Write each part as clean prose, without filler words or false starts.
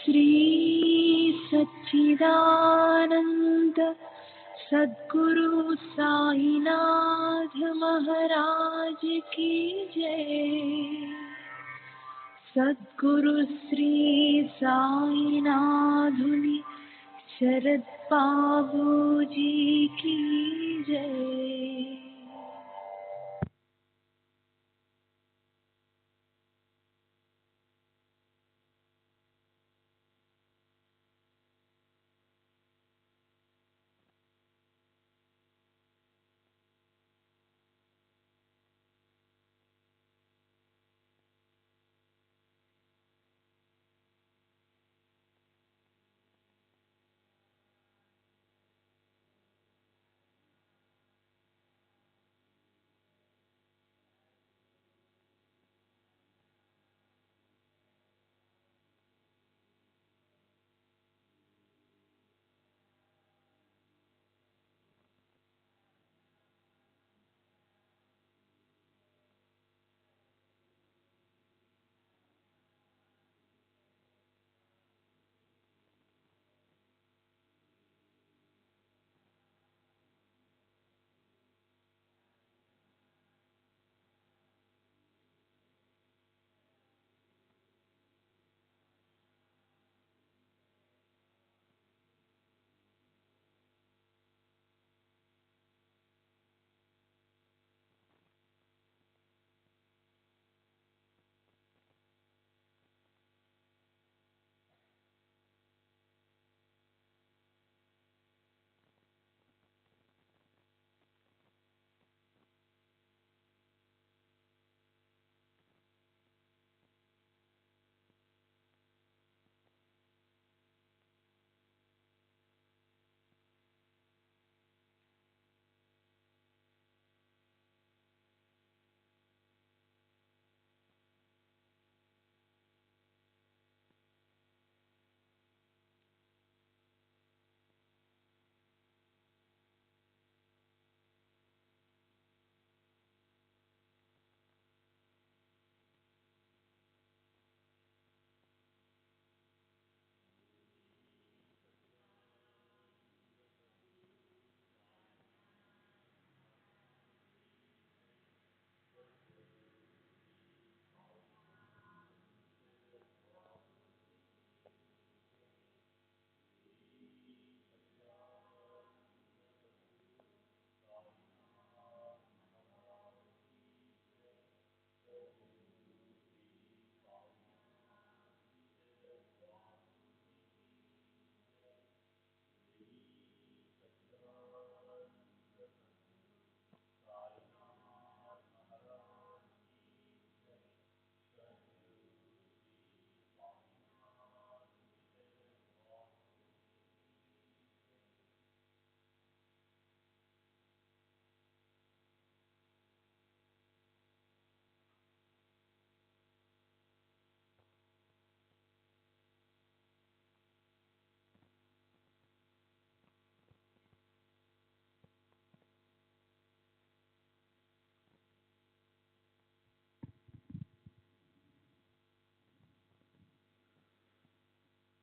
श्री सच्चिदानंद सद्गुरु साईनाथ महाराज की जय। सद्गुरु श्री साईनाथुनि शरद बाबूजी की जय।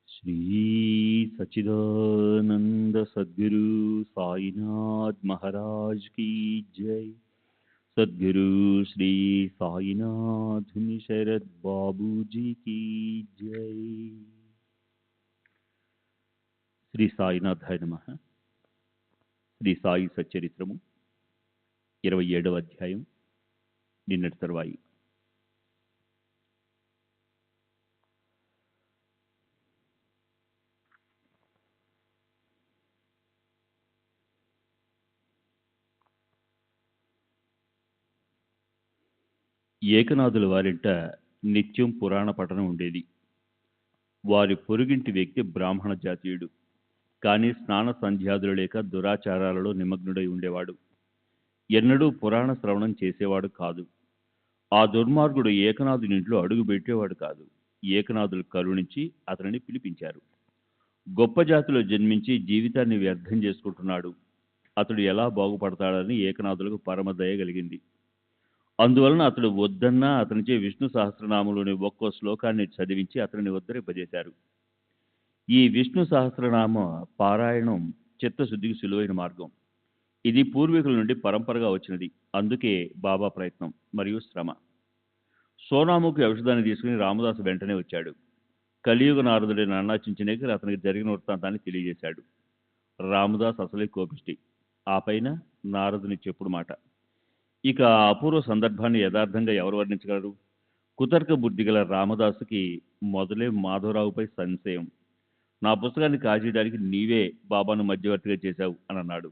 श्री सच्चिदानंद सद्गुरु साईनाथ महाराज की जय। सद्गुरु श्री साईनाथ शरद बाबू जी की जय। శ్రీ సాయినాథాయ నమః. శ్రీ సాయి సచ్చరిత్రము 27వ అధ్యాయం. నిన్నటి తరువాయి. ఏకనాథుల వారింట నిత్యం పురాణ పఠనం ఉండేది. వారి పొరుగింటి వ్యక్తి బ్రాహ్మణ జాతీయుడు. కానీ స్నాన సంధ్యాదులు లేక దురాచారాలలో నిమగ్నుడై ఉండేవాడు. ఎన్నడూ పురాణ శ్రవణం చేసేవాడు కాదు. ఆ దుర్మార్గుడు ఏకనాథునింట్లో అడుగు పెట్టేవాడు కాదు. ఏకనాథులు కరుణించి అతనిని పిలిపించారు. గొప్ప జాతిలో జన్మించి జీవితాన్ని వ్యర్థం చేసుకుంటున్నాడు, అతడు ఎలా బాగుపడతాడని ఏకనాథులకు పరమదయ కలిగింది. అందువలన అతడు వద్దన్నా అతనిచే విష్ణు సహస్రనామంలోని ఒక్కో శ్లోకాన్ని చదివించి అతనిని ఉద్ధరింపజేశారు. ఈ విష్ణు సహస్రనామ పారాయణం చిత్తశుద్ధికి సులువైన మార్గం. ఇది పూర్వీకుల నుండి పరంపరగా వచ్చినది. అందుకే బాబా ప్రయత్నం మరియు శ్రమ. సోనాముఖి ఔషధాన్ని తీసుకుని రామదాసు వెంటనే వచ్చాడు. కలియుగ నారదుడైన అన్నాచించినేకర్ అతనికి జరిగిన వృత్తాంతాన్ని తెలియజేశాడు. రామదాస్ అసలే కోపిష్టి. ఆ పైన నారదుని చెప్పుడు మాట. ఇక ఆ అపూర్వ సందర్భాన్ని యథార్థంగా ఎవరు వర్ణించగలరు? కుతర్క బుద్ధి గల రామదాసుకి మొదలే మాధవరావుపై సంశయం. నా పుస్తకాన్ని కాజేయడానికి నీవే బాబాను మధ్యవర్తిగా చేశావు అని అన్నాడు.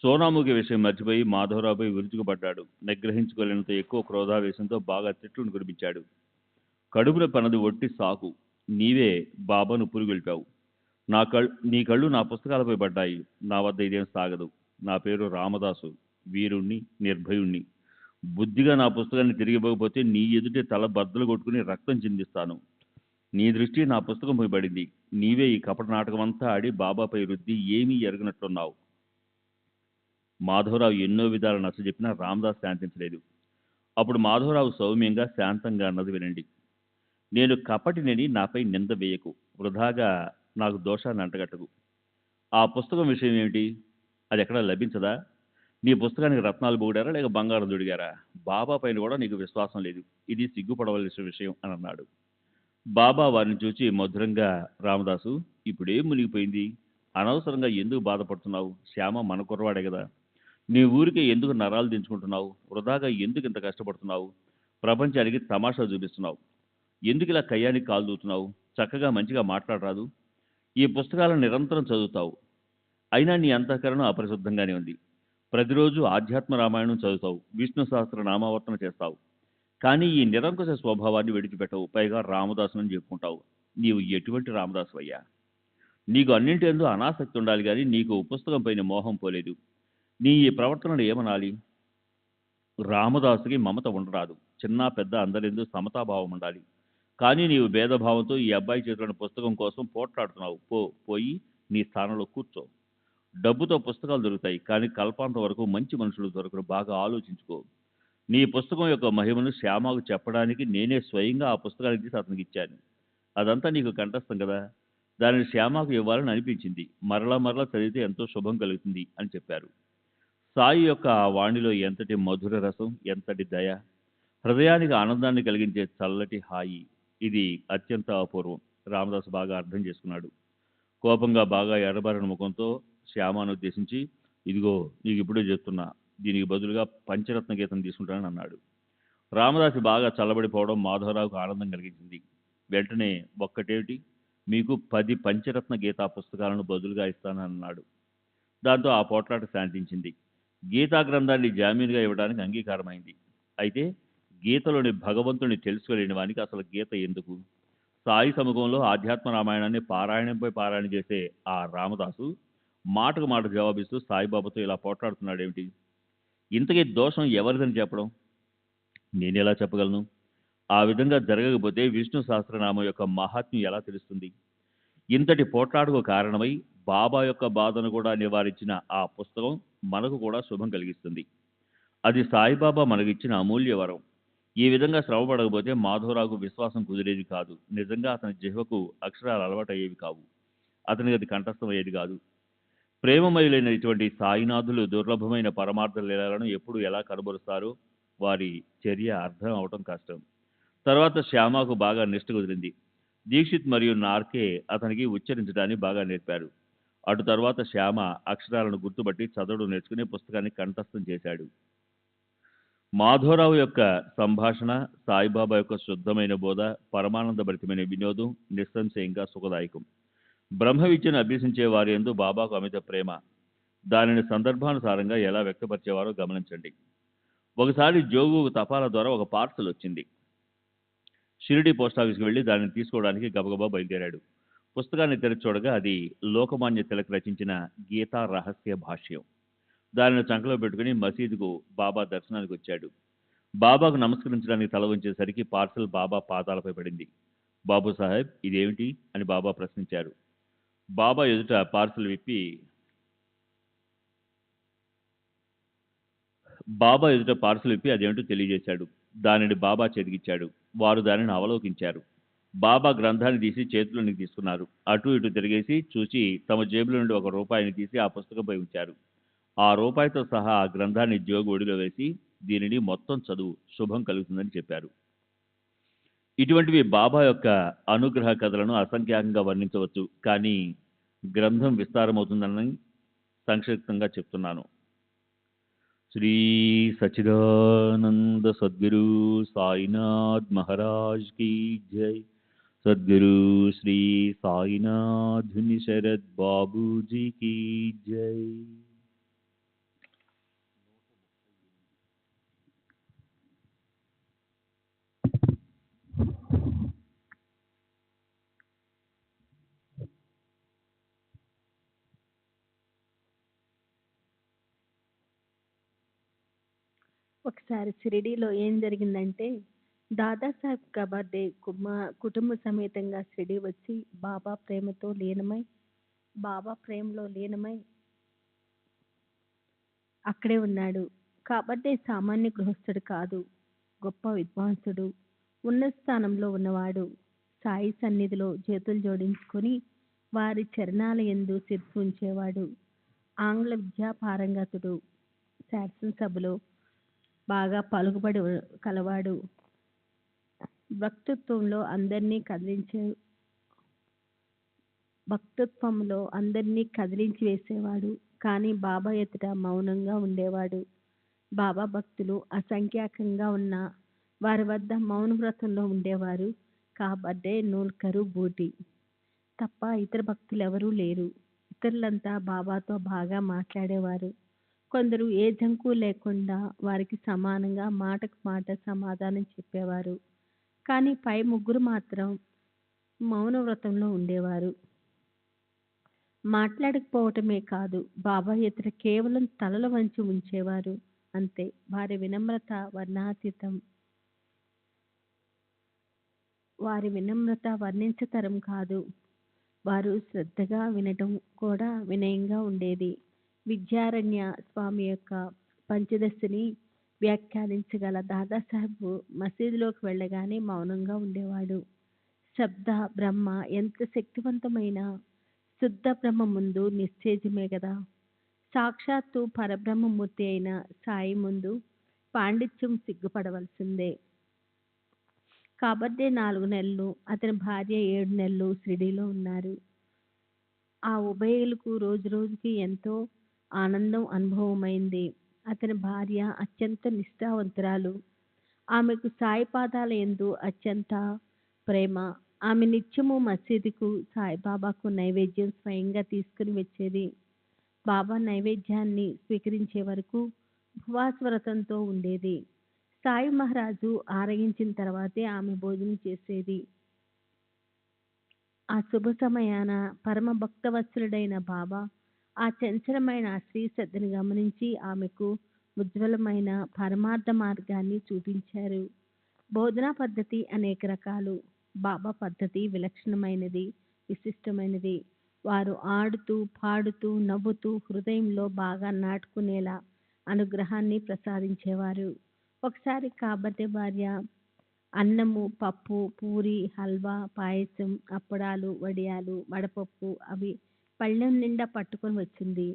సోనాముఖి విషయం మర్చిపోయి మాధవరావుపై విరుచుకుపడ్డాడు. నిగ్రహించుకోలేనంత ఎక్కువ క్రోధావేశంతో బాగా తిట్లును కురిపించాడు. కడుపున పనది ఒట్టి సాకు. నీవే బాబాను పురుగొల్పావు. నీ కళ్ళు నా పుస్తకాలపై పడ్డాయి. నా వద్ద ఇదేం సాగదు. నా పేరు రామదాసు, వీరుణ్ణి, నిర్భయుణ్ణి. బుద్ధిగా నా పుస్తకాన్ని తిరిగి ఇవ్వకపోతే నీ ఎదుటే తల బద్దలు కొట్టుకుని రక్తం చిందిస్తాను. నీ దృష్టి నా పుస్తకంపై పడింది. నీవే ఈ కపట నాటకం అంతా ఆడి బాబాపై రుద్ది ఏమీ ఎరగనట్లున్నావు. మాధవరావు ఎన్నో విధాలు నచ్చజెప్పినా రామదాస్ శాంతించలేదు. అప్పుడు మాధవరావు సౌమ్యంగా, శాంతంగా అన్నది వినండి. నేను కపటినని నాపై నింద వేయకు. వృధాగా నాకు దోషాన్ని అంటగట్టకు. ఆ పుస్తకం విషయం ఏమిటి? అది ఎక్కడా లభించదా? నీ పుస్తకానికి రత్నాలు బొగిడారా లేక బంగారం దొడిగారా? బాబా పైన కూడా నీకు విశ్వాసం లేదు. ఇది సిగ్గుపడవలసిన విషయం అని అన్నాడు. బాబా వారిని చూచి మధురంగా, రామదాసు, ఇప్పుడేం మునిగిపోయింది? అనవసరంగా ఎందుకు బాధపడుతున్నావు? శ్యామ మన కుర్రవాడే కదా. నీ ఊరికే ఎందుకు నరాలు దించుకుంటున్నావు? వృధాగా ఎందుకు ఇంత కష్టపడుతున్నావు? ప్రపంచానికి తమాషా చూపిస్తున్నావు. ఎందుకు ఇలా కయ్యానికి కాలు దూతున్నావు? చక్కగా మంచిగా మాట్లాడరాదు? ఈ పుస్తకాలను నిరంతరం చదువుతావు. అయినా నీ అంతఃకరణం అపరిశుద్ధంగానే ఉంది. ప్రతిరోజు ఆధ్యాత్మ రామాయణం చదువుతావు. విష్ణు సహస్ర నామావర్తన చేస్తావు. కానీ ఈ నిరంకుశ స్వభావాన్ని విడిచిపెట్టవు. పైగా రామదాసుని చెప్పుకుంటావు. నీవు ఎటువంటి రామదాసు అయ్యా? నీకు అన్నింటి యందు అనాసక్తి ఉండాలి కానీ నీకు పుస్తకం పైన మోహం పోలేదు. నీ ఈ ప్రవర్తనను ఏమనాలి? రామదాసుకి మమత ఉండరాదు. చిన్న పెద్ద అందరెందు సమతాభావం ఉండాలి. కానీ నీవు భేదభావంతో ఈ అబ్బాయి చేతులను పుస్తకం కోసం పోట్లాడుతున్నావు. పోయి నీ స్థానంలో కూర్చో. డబ్బుతో పుస్తకాలు దొరుకుతాయి, కానీ కల్పాంతం వరకు మంచి మనుషులు దొరకరు. బాగా ఆలోచించుకో. నీ పుస్తకం యొక్క మహిమను శ్యామకు చెప్పడానికి నేనే స్వయంగా ఆ పుస్తకానికి తీసి అతనికి ఇచ్చాను. అదంతా నీకు కంఠస్థం కదా. దానిని శ్యామకు ఇవ్వాలని అనిపించింది. మరలా మరలా చదివితే ఎంతో శుభం కలుగుతుంది అని చెప్పారు. సాయి యొక్క ఆ వాణిలో ఎంతటి మధుర రసం, ఎంతటి దయ, హృదయానికి ఆనందాన్ని కలిగించే చల్లటి హాయి. ఇది అత్యంత అపూర్వం. రామదాసు బాగా అర్థం చేసుకున్నాడు. కోపంగా బాగా ఎర్రబారిన ముఖంతో శ్యామను ఉద్దేశించి, ఇదిగో నీకు ఇప్పుడే చెప్తున్నా, దీనికి బదులుగా పంచరత్న గీతం తీసుకుంటానని అన్నాడు. రామదాసు బాగా చల్లబడిపోవడం మాధవరావుకు ఆనందం కలిగించింది. వెంటనే, ఒక్కటేమిటి, మీకు 10 పంచరత్న గీతా పుస్తకాలను బదులుగా ఇస్తానన్నాడు. దాంతో ఆ పోట్లాట శాంతించింది. గీతా గ్రంథాన్ని జామీనుగా ఇవ్వడానికి అంగీకారమైంది. అయితే గీతలోని భగవంతుని తెలుసుకోలేని వానికి అసలు గీత ఎందుకు? సాయి సముఖంలో ఆధ్యాత్మ రామాయణాన్ని పారాయణంపై పారాయణ చేసే ఆ రామదాసు మాటకు మాట జవాబిస్తూ సాయిబాబాతో ఇలా పోట్లాడుతున్నాడేమిటి? ఇంతకీ దోషం ఎవరిదని చెప్పడం నేనెలా చెప్పగలను? ఆ విధంగా జరగకపోతే విష్ణు సహస్రనామం యొక్క మహాత్మ్యం ఎలా తెలుస్తుంది? ఇంతటి పోట్లాటకు కారణమై బాబా యొక్క బాధను కూడా నివారించిన ఆ పుస్తకం మనకు కూడా శుభం కలిగిస్తుంది. అది సాయిబాబా మనకిచ్చిన అమూల్య వరం. ఈ విధంగా శ్రమపడకపోతే మాధవరావుకు విశ్వాసం కుదిరేది కాదు. నిజంగా అతని జిహ్వకు అక్షరాలు అలవాటయ్యేవి కావు. అతనికి అది కంఠస్థమయ్యేది కాదు. ప్రేమమయులైన ఇటువంటి సాయినాథులు దుర్లభమైన పరమార్థ లీలలను ఎప్పుడు ఎలా కనబరుస్తారో వారి చర్య అర్థం అవటం కష్టం. తర్వాత శ్యామకు బాగా నిష్ట కుదిరింది. దీక్షిత్ మరియు నార్కే అతనికి ఉచ్చరించడాన్ని బాగా నేర్పారు. అటు తర్వాత శ్యామ అక్షరాలను గుర్తుపట్టి చదవడం నేర్చుకుని పుస్తకాన్ని కంఠస్థం చేశాడు. మాధవరావు యొక్క సంభాషణ, సాయిబాబా యొక్క శుద్ధమైన బోధ, పరమానందభరితమైన వినోదం నిస్సంశయంగా సుఖదాయకం. బ్రహ్మ విద్యను అభ్యసించే వారి యందు బాబాకు అమిత ప్రేమ. దానిని సందర్భానుసారంగా ఎలా వ్యక్తపరిచేవారో గమనించండి. ఒకసారి జోగుకు తపాలా ద్వారా ఒక పార్సల్ వచ్చింది. షిరిడి పోస్టాఫీస్కి వెళ్ళి దానిని తీసుకోవడానికి గబగబా బయలుదేరాడు. పుస్తకాన్ని తెరిచి చూడగా అది లోకమాన్య తిలక్ రచించిన గీతా రహస్య భాష్యం. దానిని చంకలో పెట్టుకుని మసీదుకు బాబా దర్శనానికి వచ్చాడు. బాబాకు నమస్కరించడానికి తల వంచేసరికి పార్సల్ బాబా పాదాలపై పడింది. బాబు సాహెబ్, ఇదేమిటి అని బాబా ప్రశ్నించారు. బాబా ఎదుట పార్సల్ విప్పి అదేమిటో తెలియజేశాడు. దానిని బాబా చేతికిచ్చాడు. వారు దానిని అవలోకించారు. బాబా గ్రంథాన్ని తీసి చేతిలోనికి తీసుకున్నారు. అటు ఇటు తిరిగేసి చూసి తమ జేబులో నుండి ₹1 తీసి ఆ పుస్తకంపై ఉంచారు. ఆ రూపాయితో సహా ఆ గ్రంథాన్ని జోగు ఒడిలో వేసి, దీనిని మొత్తం చదువు, శుభం కలుగుతుందని చెప్పారు. ఇటువంటివి బాబా యొక్క అనుగ్రహ కథలను అసంఖ్యాకంగా వర్ణించవచ్చు. కానీ గ్రంథం విస్తారమవుతుందని సంక్షిప్తంగా చెప్తున్నాను. శ్రీ సచ్చిదానంద సద్గురు సాయినాథ్ మహారాజ్ కీ జై. సద్గురు శ్రీ సాయినాథ్ శరద్ బాబూజీ కీ జై. ఒకసారి షిరిడీలో ఏం జరిగిందంటే, దాదాసాహెబ్ కబర్దే కుటుంబ సమేతంగా షిరిడీ వచ్చి బాబా ప్రేమలో లీనమై అక్కడే ఉన్నాడు. కబర్దే సామాన్య గృహస్థుడు కాదు, గొప్ప విద్వాంసుడు, ఉన్నత స్థానంలో ఉన్నవాడు. సాయి సన్నిధిలో చేతులు జోడించుకొని వారి చరణాల యందు శిరస్సు ఉంచేవాడు. ఆంగ్ల విద్యా పారంగతుడు, శాసనసభలో బాగా పలుకుబడి కలవాడు. వక్తృత్వంలో అందరినీ కదిలించి వేసేవాడు. కానీ బాబా ఎదుట మౌనంగా ఉండేవాడు. బాబా భక్తులు అసంఖ్యాకంగా ఉన్న వారి వద్ద మౌన వ్రతంలో ఉండేవారు. కాబట్టే నూల్కరు బూటి తప్ప ఇతర భక్తులు ఎవరూ లేరు. ఇతరులంతా బాబాతో బాగా మాట్లాడేవారు. కొందరు ఏ జంకు లేకుండా వారికి సమానంగా మాటకు మాట సమాధానం చెప్పేవారు. కానీ పై ముగ్గురు మాత్రం మౌన వ్రతంలో ఉండేవారు. మాట్లాడకపోవటమే కాదు, బాబా ఎదుట కేవలం తలలు వంచి ఉంచేవారు అంతే. వారి వినమ్రత వర్ణించతరం కాదు. వారు శ్రద్ధగా వినటం కూడా వినయంగా ఉండేది. విద్యారణ్య స్వామి యొక్క పంచదశిని వ్యాఖ్యానించగల దాదాసాహెబ్ మసీదులోకి వెళ్ళగానే మౌనంగా ఉండేవాడు. శబ్ద బ్రహ్మ ఎంత శక్తివంతమైన శుద్ధ బ్రహ్మ ముందు నిశ్చేజమే కదా. సాక్షాత్తు పరబ్రహ్మమూర్తి అయిన సాయి ముందు పాండిత్యం సిగ్గుపడవలసిందే. కాబట్టే 4 నెలలు, అతని భార్య 7 నెలలు షిరిడీలో ఉన్నారు. ఆ ఉభయులకు రోజు రోజుకి ఎంతో ఆనందం అనుభవమైంది. అతని భార్య అత్యంత నిష్ఠావంతురాలు. ఆమెకు సాయి పాదాల యందు అత్యంత ప్రేమ. ఆమె నిత్యము మసీదుకు సాయిబాబాకు నైవేద్యం స్వయంగా తీసుకుని వచ్చేది. బాబా నైవేద్యాన్ని స్వీకరించే వరకు ఉపవాస వ్రతంతో ఉండేది. సాయి మహారాజు ఆరగించిన తర్వాతే ఆమె భోజనం చేసేది. ఆ శుభ సమయాన పరమ భక్తవత్సలుడైన బాబా ఆ చంచలమైన స్త్రీ శ్రద్ధను గమనించి ఆమెకు ఉజ్వలమైన పరమార్థ మార్గాన్ని చూపించారు. బోధనా పద్ధతి అనేక రకాలు. బాబా పద్ధతి విలక్షణమైనది, విశిష్టమైనది. వారు ఆడుతూ పాడుతూ నవ్వుతూ హృదయంలో బాగా నాటుకునేలా అనుగ్రహాన్ని ప్రసాదించేవారు. ఒకసారి కాబట్టే భార్య అన్నము, పప్పు, పూరి, హల్వా, పాయసం, అప్పడాలు, వడియాలు, వడపప్పు అవి పళ్ళెం నిండా పట్టుకొని వచ్చింది.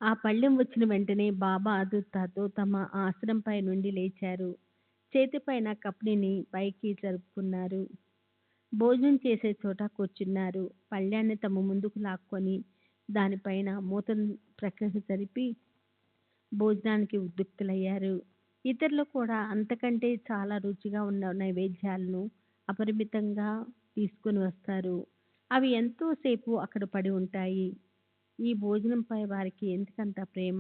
ఆ పళ్ళెం వచ్చిన వెంటనే బాబా ఆదుర్దాతో తమ ఆసనంపై నుండి లేచారు. చేతిపైన కప్పిని పైకి జరుపుకున్నారు. భోజనం చేసే చోట కూర్చున్నారు. పళ్ళాన్ని తమ ముందుకు లాక్కొని దానిపైన మూతను ప్రక్కకు జరిపి భోజనానికి ఉద్యుక్తులయ్యారు. ఇతరులు కూడా అంతకంటే చాలా రుచిగా ఉన్న నైవేద్యాలను అపరిమితంగా తీసుకుని వస్తారు. అవి ఎంతోసేపు అక్కడ పడి ఉంటాయి. ఈ భోజనంపై వారికి ఎందుకంత ప్రేమ?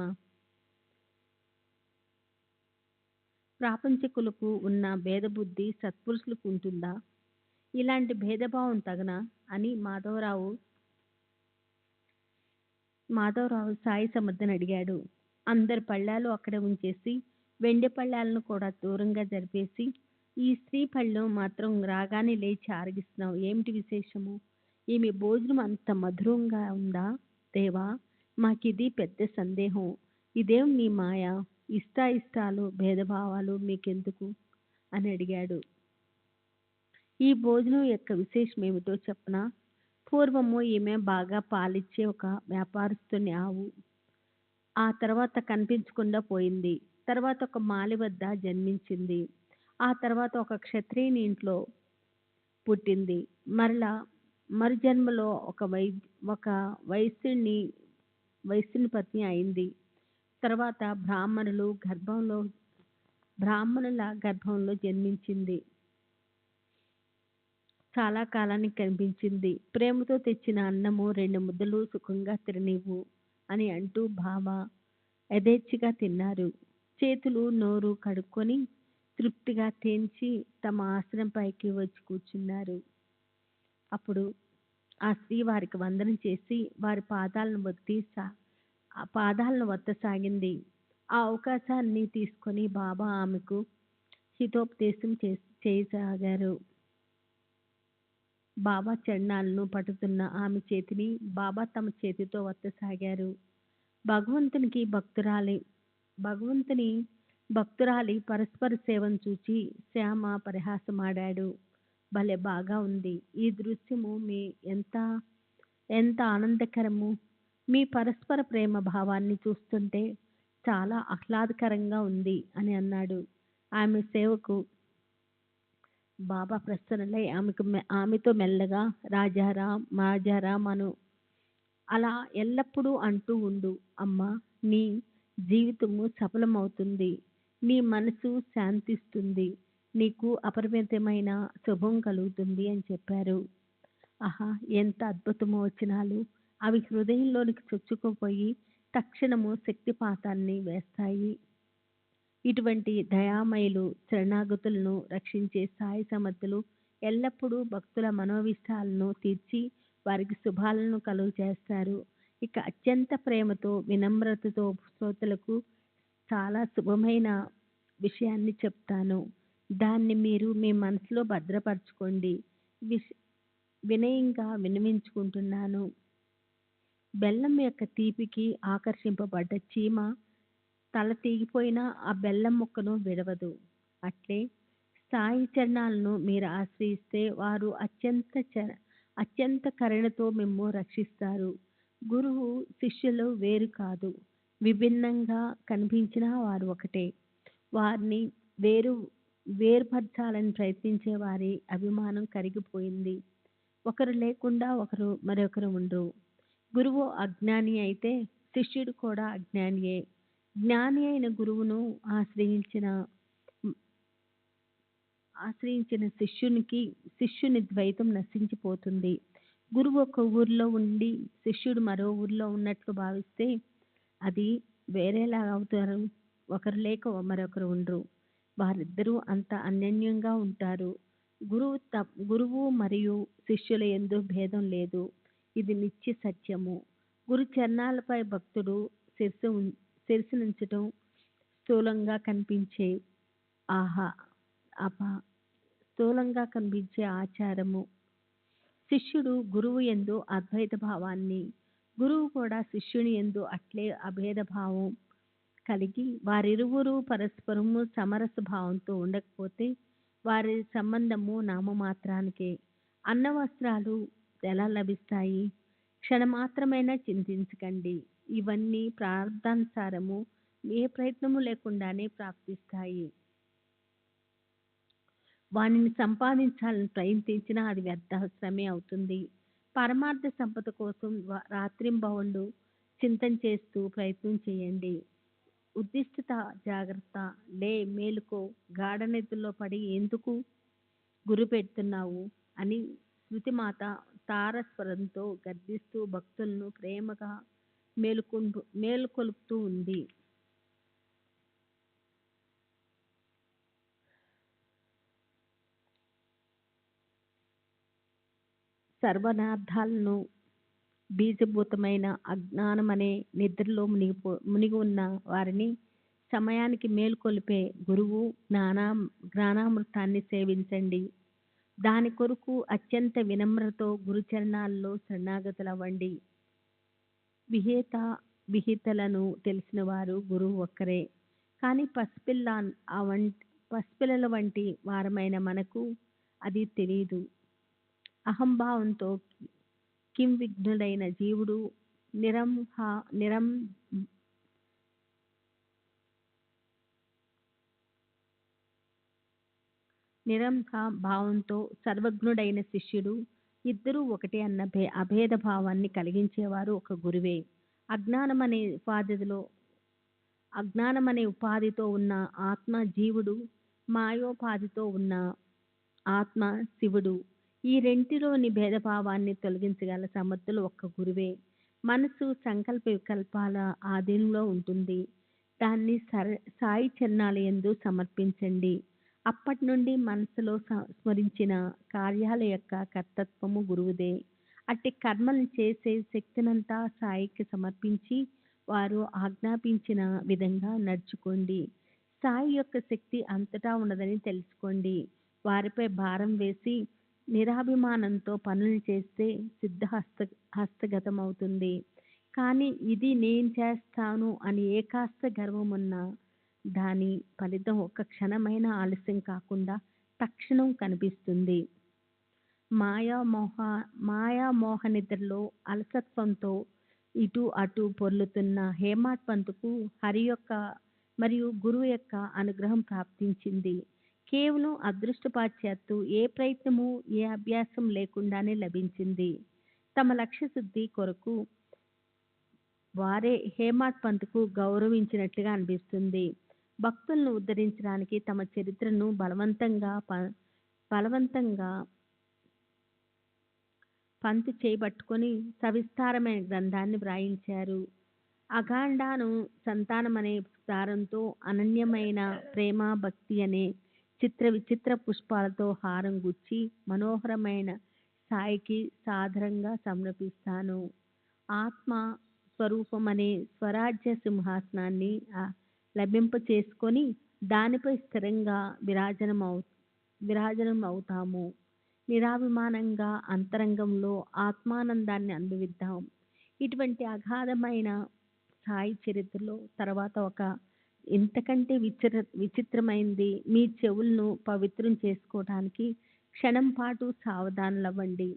ప్రాపంచికులకు ఉన్న భేదబుద్ధి సత్పురుషులకు ఉంటుందా? ఇలాంటి భేదభావం తగనా అని మాధవరావు సాయి సమర్థన్ అడిగాడు. అందరి పళ్ళాలు అక్కడే ఉంచేసి వెండి పళ్ళాలను కూడా దూరంగా జరిపేసి, ఈ స్త్రీ పళ్ళెం మాత్రం రాగానే లేచి ఆరగిస్తున్నావు, ఏమిటి విశేషము? ఈమె భోజనం అంత మధురంగా ఉందా? దేవా, మాకిది పెద్ద సందేహం. ఇదేం నీ మాయ? ఇష్టాయిష్టాలు భేదభావాలు మీకెందుకు అని అడిగాడు. ఈ భోజనం యొక్క విశేషం ఏమిటో చెప్పనా? పూర్వము ఈమె బాగా పాలిచ్చే ఒక వ్యాపారస్తుని ఆవు. ఆ తర్వాత కనిపించకుండా పోయింది. తర్వాత ఒక మాలి వద్ద జన్మించింది. ఆ తర్వాత ఒక క్షత్రియుని ఇంట్లో పుట్టింది. మరలా మరుజన్మలో ఒక వైశ్యుని పత్ని అయింది. తర్వాత బ్రాహ్మణుల గర్భంలో జన్మించింది. చాలా కాలానికి కనిపించింది. ప్రేమతో తెచ్చిన అన్నము 2 ముద్దలు సుఖంగా తిననివ్వు అని అంటూ బావ యథేచ్ఛగా తిన్నారు. చేతులు నోరు కడుక్కొని తృప్తిగా తేంచి తమ ఆసనంపైకి వచ్చి కూర్చున్నారు. అప్పుడు ఆ స్త్రీ వారికి వందనం చేసి వారి పాదాలను ఒత్తసాగింది. ఆ అవకాశాన్ని తీసుకొని బాబా ఆమెకు హితోపదేశం చేయసాగారు. బాబా చరణాలను పట్టుతున్న ఆమె చేతిని బాబా తమ చేతితో ఒత్తసాగారు. భగవంతుని భక్తురాలి పరస్పర సేవను చూచి శ్యామ పరిహాసమాడాడు. భలే బాగా ఉంది. ఈ దృశ్యము ఎంత ఆనందకరము. మీ పరస్పర ప్రేమ భావాన్ని చూస్తుంటే చాలా ఆహ్లాదకరంగా ఉంది అని అన్నాడు. ఆమె సేవకు బాబా ప్రసన్నులై ఆమెతో మెల్లగా రాజారాం అను. అలా ఎల్లప్పుడూ అంటూ ఉండు. అమ్మా, నీ జీవితము సఫలమవుతుంది. నీ మనసు శాంతిస్తుంది. నీకు అపరిమితమైన శుభం కలుగుతుంది అని చెప్పారు. ఆహా, ఎంత అద్భుతమో వచనాలు! అవి హృదయంలోనికి చొచ్చుకుపోయి తక్షణము శక్తిపాతాన్ని వేస్తాయి. ఇటువంటి దయామయులు శరణాగతులను రక్షించే సాయి సమర్థులు ఎల్లప్పుడూ భక్తుల మనోవిష్టాలను తీర్చి వారికి శుభాలను కలుగు చేస్తారు. ఇక అత్యంత ప్రేమతో వినమ్రతతో శ్రోతలకు చాలా శుభమైన విషయాన్ని చెప్తాను. దాన్ని మీరు మీ మనసులో భద్రపరచుకోండి. వినయంగా విన్నవించుకుంటున్నాను. బెల్లం యొక్క తీపికి ఆకర్షింపబడ్డ చీమ తల తెగిపోయినా ఆ బెల్లం ముక్కను విడవదు. అట్లే సాయి చరణాలను మీరు ఆశ్రయిస్తే వారు అత్యంత కరుణతో మిమ్ము రక్షిస్తారు. గురువు శిష్యులు వేరు కాదు. విభిన్నంగా కనిపించినా వారు ఒకటే. వారిని వేరుపరచాలని ప్రయత్నించే వారి అభిమానం కరిగిపోయింది. ఒకరు లేకుండా మరొకరు ఉండరు. గురువు అజ్ఞాని అయితే శిష్యుడు కూడా అజ్ఞానియే. జ్ఞాని అయిన గురువును ఆశ్రయించిన శిష్యుని ద్వైతం నశించిపోతుంది. గురువు ఒక ఊరిలో ఉండి శిష్యుడు మరో ఊరిలో ఉన్నట్లు భావిస్తే అది వేరేలా అవుతారు. ఒకరు లేక మరొకరు ఉండరు. వారిద్దరూ అంత అన్యోన్యంగా ఉంటారు. గురువు మరియు శిష్యుల యందు భేదం లేదు. ఇది నిత్య సత్యము. గురు చరణాలపై భక్తుడు శిరసునుంచటం స్థూలంగా కనిపించే ఆచారము. శిష్యుడు గురువు యందు అద్వైత భావాన్ని, గురువు కూడా శిష్యుని యందు అట్లే అభేద భావం కలిగి వారిరువురు పరస్పరము సమరస భావంతో ఉండకపోతే వారి సంబంధము నామమాత్రానికే. అన్న వస్త్రాలు ఎలా లభిస్తాయి? క్షణమాత్రమైనా చింతించకండి. ఇవన్నీ ప్రారంధానుసారము ఏ ప్రయత్నము లేకుండానే ప్రాప్తిస్తాయి. వానిని సంపాదించాలని ప్రయత్నించినా అది వ్యర్థశ్రమే అవుతుంది. పరమార్థ సంపద కోసం రాత్రింబవళ్ళు చింతన చేస్తూ ప్రయత్నం చేయండి. ఉద్దిష్టత జాగ్రత్త. మేలుకో. గాఢ నిద్రలో పడి ఎందుకు గురి పెడుతున్నావు అని శృతిమాత తారస్వరంతో గర్జిస్తూ భక్తులను ప్రేమగా మేలుకొలుపుతూ ఉంది. సర్వనార్థాలను బీజభూతమైన అజ్ఞానమనే నిద్రలో మునిగి ఉన్న వారిని సమయానికి మేల్కొల్పే గురువు జ్ఞానామృతాన్ని సేవించండి. దాని కొరకు అత్యంత వినమ్రతో గురుచరణాల్లో శరణాగతులవ్వండి. విహితలను తెలిసిన వారు గురువు ఒక్కరే. కానీ పసిపిల్లల వంటి వారమైన మనకు అది తెలియదు. అహంభావంతో కిం విఘ్నుడైన జీవుడు నిరంహ నిరం నిరంహ భావంతో సర్వజ్ఞుడైన శిష్యుడు ఇద్దరూ ఒకటే అన్న అభేద భావాన్ని కలిగించేవారు ఒక గురువే. అజ్ఞానం అనే ఉపాధితో ఉన్న ఆత్మ జీవుడు, మాయోపాధితో ఉన్న ఆత్మ శివుడు. ఈ రెంటిలోని భేదభావాన్ని తొలగించగల సమర్థులు ఒక్క గురువే. మనసు సంకల్ప వికల్పాల ఆధీనంలో ఉంటుంది. దాన్ని సాయి చరణాలయందు సమర్పించండి. అప్పటి నుండి మనసులో స్మరించిన కార్యాల యొక్క కర్తత్వము గురువుదే. అట్టి కర్మలను చేసే శక్తినంతా సాయికి సమర్పించి వారు ఆజ్ఞాపించిన విధంగా నడుచుకోండి. సాయి యొక్క శక్తి అంతటా ఉన్నదని తెలుసుకోండి. వారిపై భారం వేసి నిరాభిమానంతో పనులు చేస్తే హస్తగతమవుతుంది. కానీ ఇది నేను చేస్తాను అని ఏ కాస్త గర్వం ఉన్నా దాని ఫలితం ఒక్క క్షణమైన ఆలస్యం కాకుండా తక్షణం కనిపిస్తుంది. మాయామోహ నిద్రలో అలసత్వంతో ఇటు అటు పొర్లుతున్న హేమాడ్ పంత్కు హరి యొక్క మరియు గురువు యొక్క అనుగ్రహం ప్రాప్తించింది. కేవలం అదృష్టపాశ్చాత్తు ఏ ప్రయత్నము ఏ అభ్యాసం లేకుండానే లభించింది. తమ లక్ష్య శుద్ధి కొరకు వారే హేమాడ్ పంత్కు గౌరవించినట్లుగా అనిపిస్తుంది. భక్తులను ఉద్ధరించడానికి తమ చరిత్రను బలవంతంగా పంతు చేయబట్టుకొని సవిస్తారమైన గ్రంథాన్ని వ్రాయించారు. అఖండాను సంతానమనే సారంతో అనన్యమైన ప్రేమ భక్తి అనే విచిత్ర పుష్పాలతో హారం గుచ్చి మనోహరమైన సాయికి సాదరంగా సమర్పిస్తాను. ఆత్మ స్వరూపమనే స్వరాజ్య సింహాసనాన్ని లభింప చేసుకొని దానిపై స్థిరంగా విరాజనం అవుతాము. నిరాభిమానంగా అంతరంగంలో ఆత్మానందాన్ని అనుభవిద్దాం. ఇటువంటి అగాధమైన సాయి చరిత్రలో తర్వాత ఒక ఇంతకంటే విచిత్రమైంది. మీ చెవులను పవిత్రం చేసుకోవడానికి క్షణం పాటు సావధానులవ్వండి.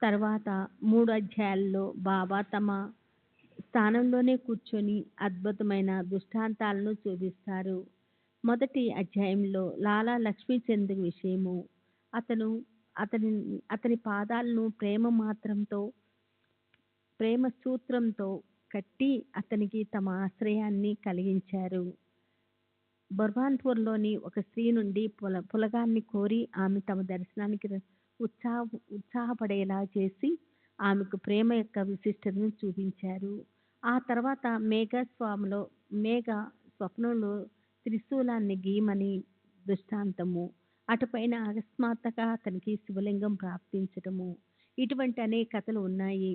తర్వాత 3 అధ్యాయాల్లో బాబా తమ స్థానంలోనే కూర్చొని అద్భుతమైన దృష్టాంతాలను చూపిస్తారు. మొదటి అధ్యాయంలో లాలా లక్ష్మీచంద్ విషయము. అతని పాదాలను ప్రేమ సూత్రంతో కట్టి అతనికి తమ ఆశ్రయాన్ని కలిగించారు. బర్హాన్పూర్లోని ఒక స్త్రీ నుండి పులగాన్ని కోరి ఆమె తమ దర్శనానికి ఉత్సాహపడేలా చేసి ఆమెకు ప్రేమ యొక్క విశిష్టతను చూపించారు. ఆ తర్వాత మేఘ స్వప్నంలో త్రిశూలాన్ని గీయమని దృష్టాంతము. అటుపైన అకస్మాత్తుగా అతనికి శివలింగం ప్రాప్తించటము. ఇటువంటి అనేక కథలు ఉన్నాయి.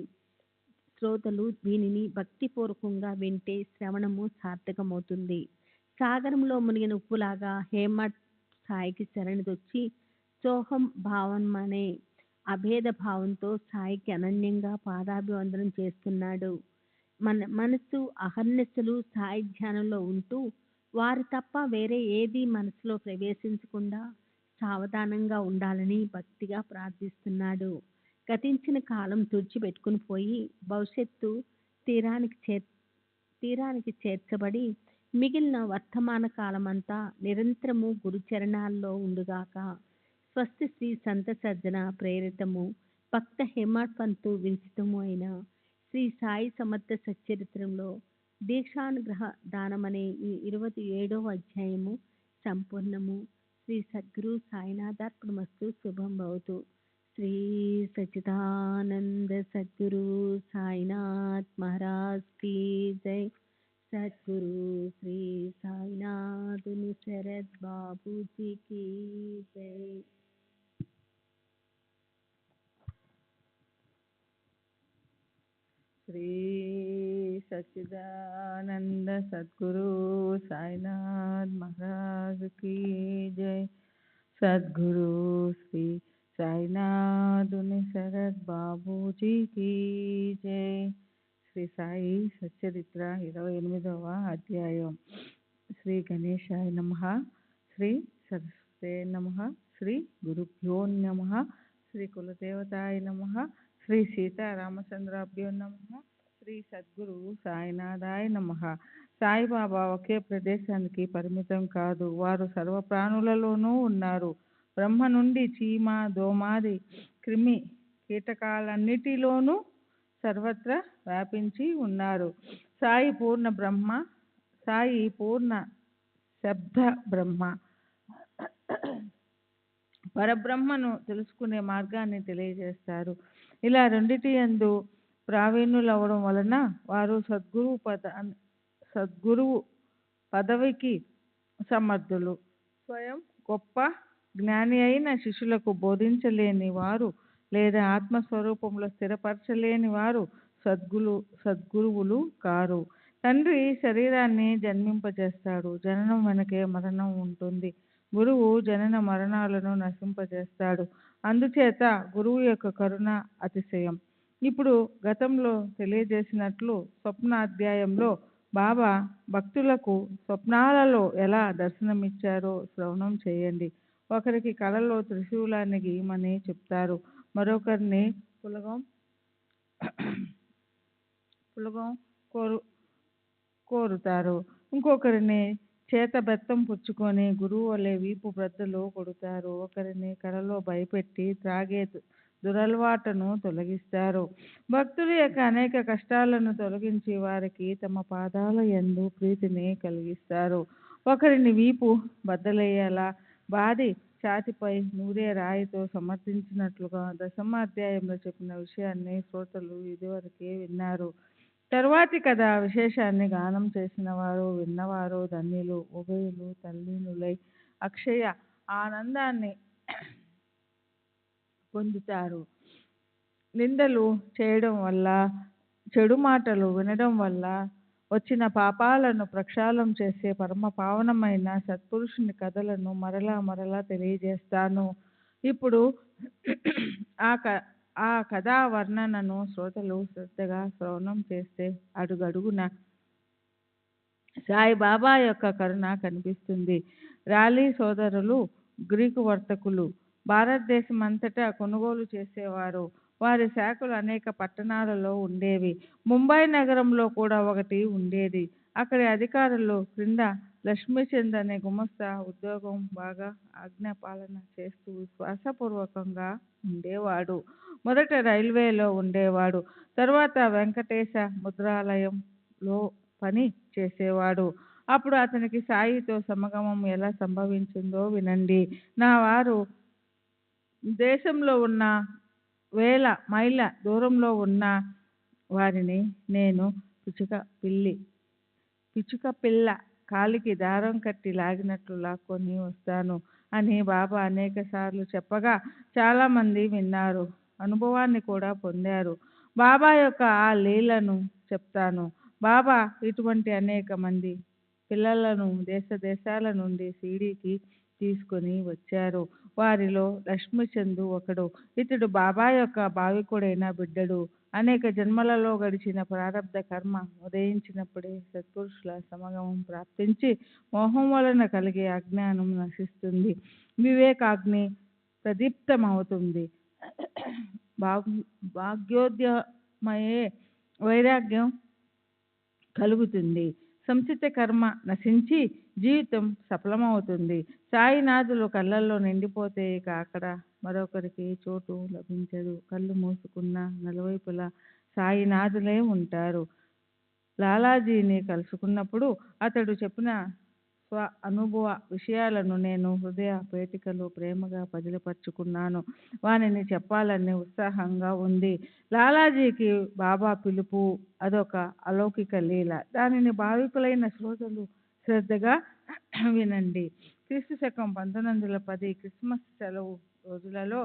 శ్రోతలు దీనిని భక్తిపూర్వకంగా వింటే శ్రవణము సార్థకమవుతుంది. సాగరంలో మునిగిన ఉప్పులాగా హేమడ్ సాయికి శరణుదొచ్చి సోహం భావం అనే అభేద భావంతో సాయికి అనన్యంగా పాదాభివందనం చేస్తున్నాడు. మనసు అహర్నిశలు సాయి ధ్యానంలో ఉంటూ వారు తప్ప వేరే ఏది మనసులో ప్రవేశించకుండా సావధానంగా ఉండాలని భక్తిగా ప్రార్థిస్తున్నాడు. గతించిన కాలం తుడిచిపెట్టుకుని పోయి భవిష్యత్తు తీరానికి చేర్చబడి మిగిలిన వర్తమాన కాలమంతా నిరంతరము గురుచరణాల్లో ఉండుగాక. స్వస్తి శ్రీ సంత సజ్జన ప్రేరితము భక్త హేమాడ్ పంతు విరచితము అయిన శ్రీ సాయి సమర్థ సచ్చరిత్రంలో దీక్షానుగ్రహ దానమనే ఈ 27వ అధ్యాయము సంపూర్ణము. శ్రీ సద్గురు సాయినాథార్పణమస్తు. శుభం భవతు. శ్రీ సచ్చిదానంద సద్గురు సాయినాథ్ మహారాజ్ की जय. सद्गुरु श्री साईनाथ शरद बाबू जी की जय. श्री सच्चिदानंद सद्गुरु साईनाथ महाराज की जय. सद्गुरु श्री साईनाथ शरद बाबू जी की जय. శ్రీ సాయి సచ్చరిత్ర 28వ అధ్యాయం. శ్రీ గణేశాయ నమః. శ్రీ సరస్వతే నమః. శ్రీ గురుభ్యో నమః. శ్రీ కులదేవతాయ నమః. శ్రీ సీతారామచంద్రాభ్యో నమః. శ్రీ సద్గురు సాయినాథాయ నమః. సాయిబాబా ఒకే ప్రదేశానికి పరిమితం కాదు, వారు సర్వ ప్రాణులలోనూ ఉన్నారు. బ్రహ్మ నుండి చీమ, దోమాది, క్రిమి కీటకాలన్నిటిలోనూ సర్వత్రా వ్యాపించి ఉన్నారు. సాయి పూర్ణ బ్రహ్మ, సాయి పూర్ణ శబ్ద బ్రహ్మ. పరబ్రహ్మను తెలుసుకునే మార్గాన్ని తెలియజేస్తారు. ఇలా రెండిటి యందు ప్రావీణ్యులవడం వలన వారు సద్గురువు పదవికి సమర్థులు. స్వయం గొప్ప జ్ఞాని అయిన శిష్యులకు బోధించలేని వారు లేదా ఆత్మస్వరూపంలో స్థిరపరచలేని వారు సద్గురువులు కారు. తండ్రి శరీరాన్ని జన్మింపజేస్తాడు, జననం వెనకే మరణం ఉంటుంది. గురువు జనన మరణాలను నశింపజేస్తాడు. అందుచేత గురువు యొక్క కరుణ అతిశయం. ఇప్పుడు గతంలో తెలియజేసినట్లు స్వప్నాధ్యాయంలో బాబా భక్తులకు స్వప్నాలలో ఎలా దర్శనమిచ్చారో శ్రవణం చేయండి. ఒకరికి కలలో త్రిశూలాన్ని గీయమని చెప్తారు, మరొకరిని పులగం కోరుతారు, ఇంకొకరిని చేత బెత్తం పుచ్చుకొని గురువు వలె వీపు బ్రద్దలు కొడుతారు, ఒకరిని కలలో భయపెట్టి త్రాగే దురలవాటును తొలగిస్తారు. భక్తుల యొక్క అనేక కష్టాలను తొలగించి వారికి తమ పాదాల యందు ప్రీతిని కలిగిస్తారు. ఒకరిని వీపు బద్దలయ్యేలా బాది ఛాతిపై నూరే రాయితో సమర్థించినట్లుగా దశమాధ్యాయంలో చెప్పిన విషయాన్ని శ్రోతలు ఇదివరకే విన్నారు. తరువాతి కథ విశేషాన్ని గానం చేసిన వారు విన్నవారు ధన్యులు, ఉభయులు తల్లీనులై అక్షయ ఆనందాన్ని పొందుతారు. నిందలు చేయడం వల్ల, చెడు మాటలు వినడం వల్ల వచ్చిన పాపాలను ప్రక్షాళన చేసే పరమ పావనమైన సత్పురుషుని కథలను మరలా తెలియజేస్తాను. ఇప్పుడు ఆ కథా వర్ణనను శ్రోతలు శ్రద్ధగా శ్రవణం చేస్తే అడుగడుగున సాయిబాబా యొక్క కరుణ కనిపిస్తుంది. రాలీ సోదరులు గ్రీకు వర్తకులు, భారతదేశమంతటా కొనుగోలు చేసేవారు. వారి శాఖలు అనేక పట్టణాలలో ఉండేవి. ముంబై నగరంలో కూడా ఒకటి ఉండేది. అక్కడి అధికారులు క్రింద లక్ష్మీచంద్ అనే గుమస్తా ఉద్యోగం బాగా ఆజ్ఞాపాలన చేస్తూ విశ్వాసపూర్వకంగా ఉండేవాడు. మొదట రైల్వేలో ఉండేవాడు, తరువాత వెంకటేశ ముద్రాలయంలో పని చేసేవాడు. అప్పుడు అతనికి సాయితో సమాగమం ఎలా సంభవించిందో వినండి. నా వారు దేశంలో ఉన్న వేల మైళ్ళ దూరంలో ఉన్న వారిని నేను పిచ్చుక పిల్ల కాలికి దారం కట్టి లాగినట్లు లాక్కొని వస్తాను అని బాబా అనేక సార్లు చెప్పగా చాలామంది విన్నారు, అనుభవాన్ని కూడా పొందారు. బాబా యొక్క ఆ లీలను చెప్తాను. బాబా ఇటువంటి అనేక మంది పిల్లలను దేశాల నుండి షిరిడీకి తీసుకొని వచ్చారు. వారిలో లక్ష్మీచంద్ ఒకడు. ఇతడు బాబా యొక్క భావికుడైన బిడ్డడు. అనేక జన్మలలో గడిచిన ప్రారబ్ధ కర్మ ఉదయించినప్పుడే సత్పురుషుల సమాగమం ప్రాప్తించి మోహం వలన కలిగే అజ్ఞానం నశిస్తుంది, వివేకాగ్ని ప్రదీప్తమవుతుంది, భాగ్యోదయమయ్యే వైరాగ్యం కలుగుతుంది, సంచిత కర్మ నశించి జీవితం సఫలమవుతుంది. సాయినాథులు కళ్ళల్లో నిండిపోతే ఇక అక్కడ మరొకరికి చోటు లభించదు. కళ్ళు మూసుకున్న నలువైపులా సాయినాథులే ఉంటారు. లాలాజీని కలుసుకున్నప్పుడు అతడు చెప్పిన స్వ అనుభవ విషయాలను నేను హృదయ పేటికలో ప్రేమగా పదిలపరుచుకున్నాను. వానిని చెప్పాలని ఉత్సాహంగా ఉంది. లాలాజీకి బాబా పిలుపు అదొక అలౌకిక లీల. దానిని భావికులైన శ్రోతలు శ్రద్ధగా వినండి. క్రీస్తు శకం 1910 క్రిస్మస్ సెలవు రోజులలో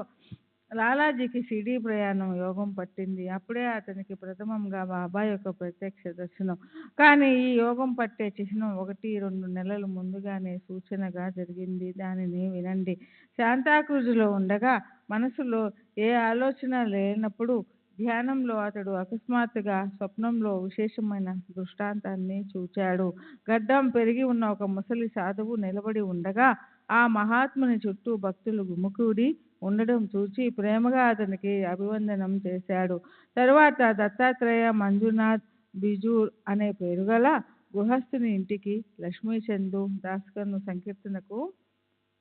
లాలాజీకి షిరిడీ ప్రయాణం యోగం పట్టింది. అప్పుడే అతనికి ప్రథమంగా బాబా యొక్క ప్రత్యక్ష దర్శనం. కానీ ఈ యోగం పట్టే చిహ్నం 1-2 నెలలు ముందుగానే సూచనగా జరిగింది. దానిని వినండి. శాంతాక్రూజులో ఉండగా మనసులో ఏ ఆలోచన లేనప్పుడు ధ్యానంలో అతడు అకస్మాత్తుగా స్వప్నంలో విశేషమైన దృష్టాంతాన్ని చూచాడు. గడ్డం పెరిగి ఉన్న ఒక ముసలి సాధువు నిలబడి ఉండగా ఆ మహాత్ముని చుట్టూ భక్తులు గుమికూడి ఉండడం చూచి ప్రేమగా అతనికి అభివందనం చేశాడు. తరువాత దత్తాత్రేయ మంజునాథ్ బిజూర్ అనే పేరుగల గృహస్థుని ఇంటికి లక్ష్మీచంద్ దాస్కర్ను సంకీర్తనకు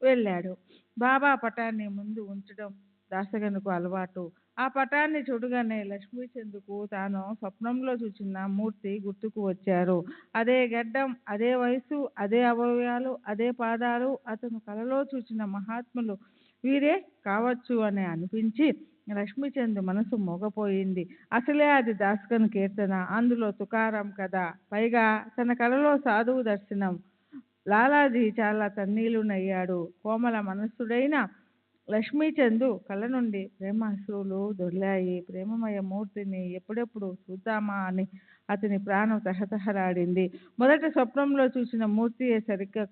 వెళ్ళాడు. బాబా పటాన్ని ముందు ఉంచడం దాసగనుకు అలవాటు. ఆ పటాన్ని చూడగానే లక్ష్మీచంద్కు తాను స్వప్నంలో చూసిన మూర్తి గుర్తుకు వచ్చారు. అదే గడ్డం, అదే వయసు, అదే అవయవాలు, అదే పాదాలు, అతను కలలో చూసిన మహాత్ములు వీరే కావచ్చు అని అనిపించి లక్ష్మీచంద్ మనసు మోగపోయింది. అసలే అది దాస్కన్ కీర్తన, అందులో తుకారాం కథ, పైగా తన కలలో సాధువు దర్శనం. లాలాజీ చాలా తన్నీలునయ్యాడు. కోమల మనస్సుడైన లక్ష్మీచంద్ కళ్ళ నుండి ప్రేమాశ్రువులు దొర్లాయి. ప్రేమమయ మూర్తిని ఎప్పుడెప్పుడు చూద్దామా అని అతని ప్రాణం తహతహలాడింది. మొదట స్వప్నంలో చూసిన మూర్తియే సరిగ్గా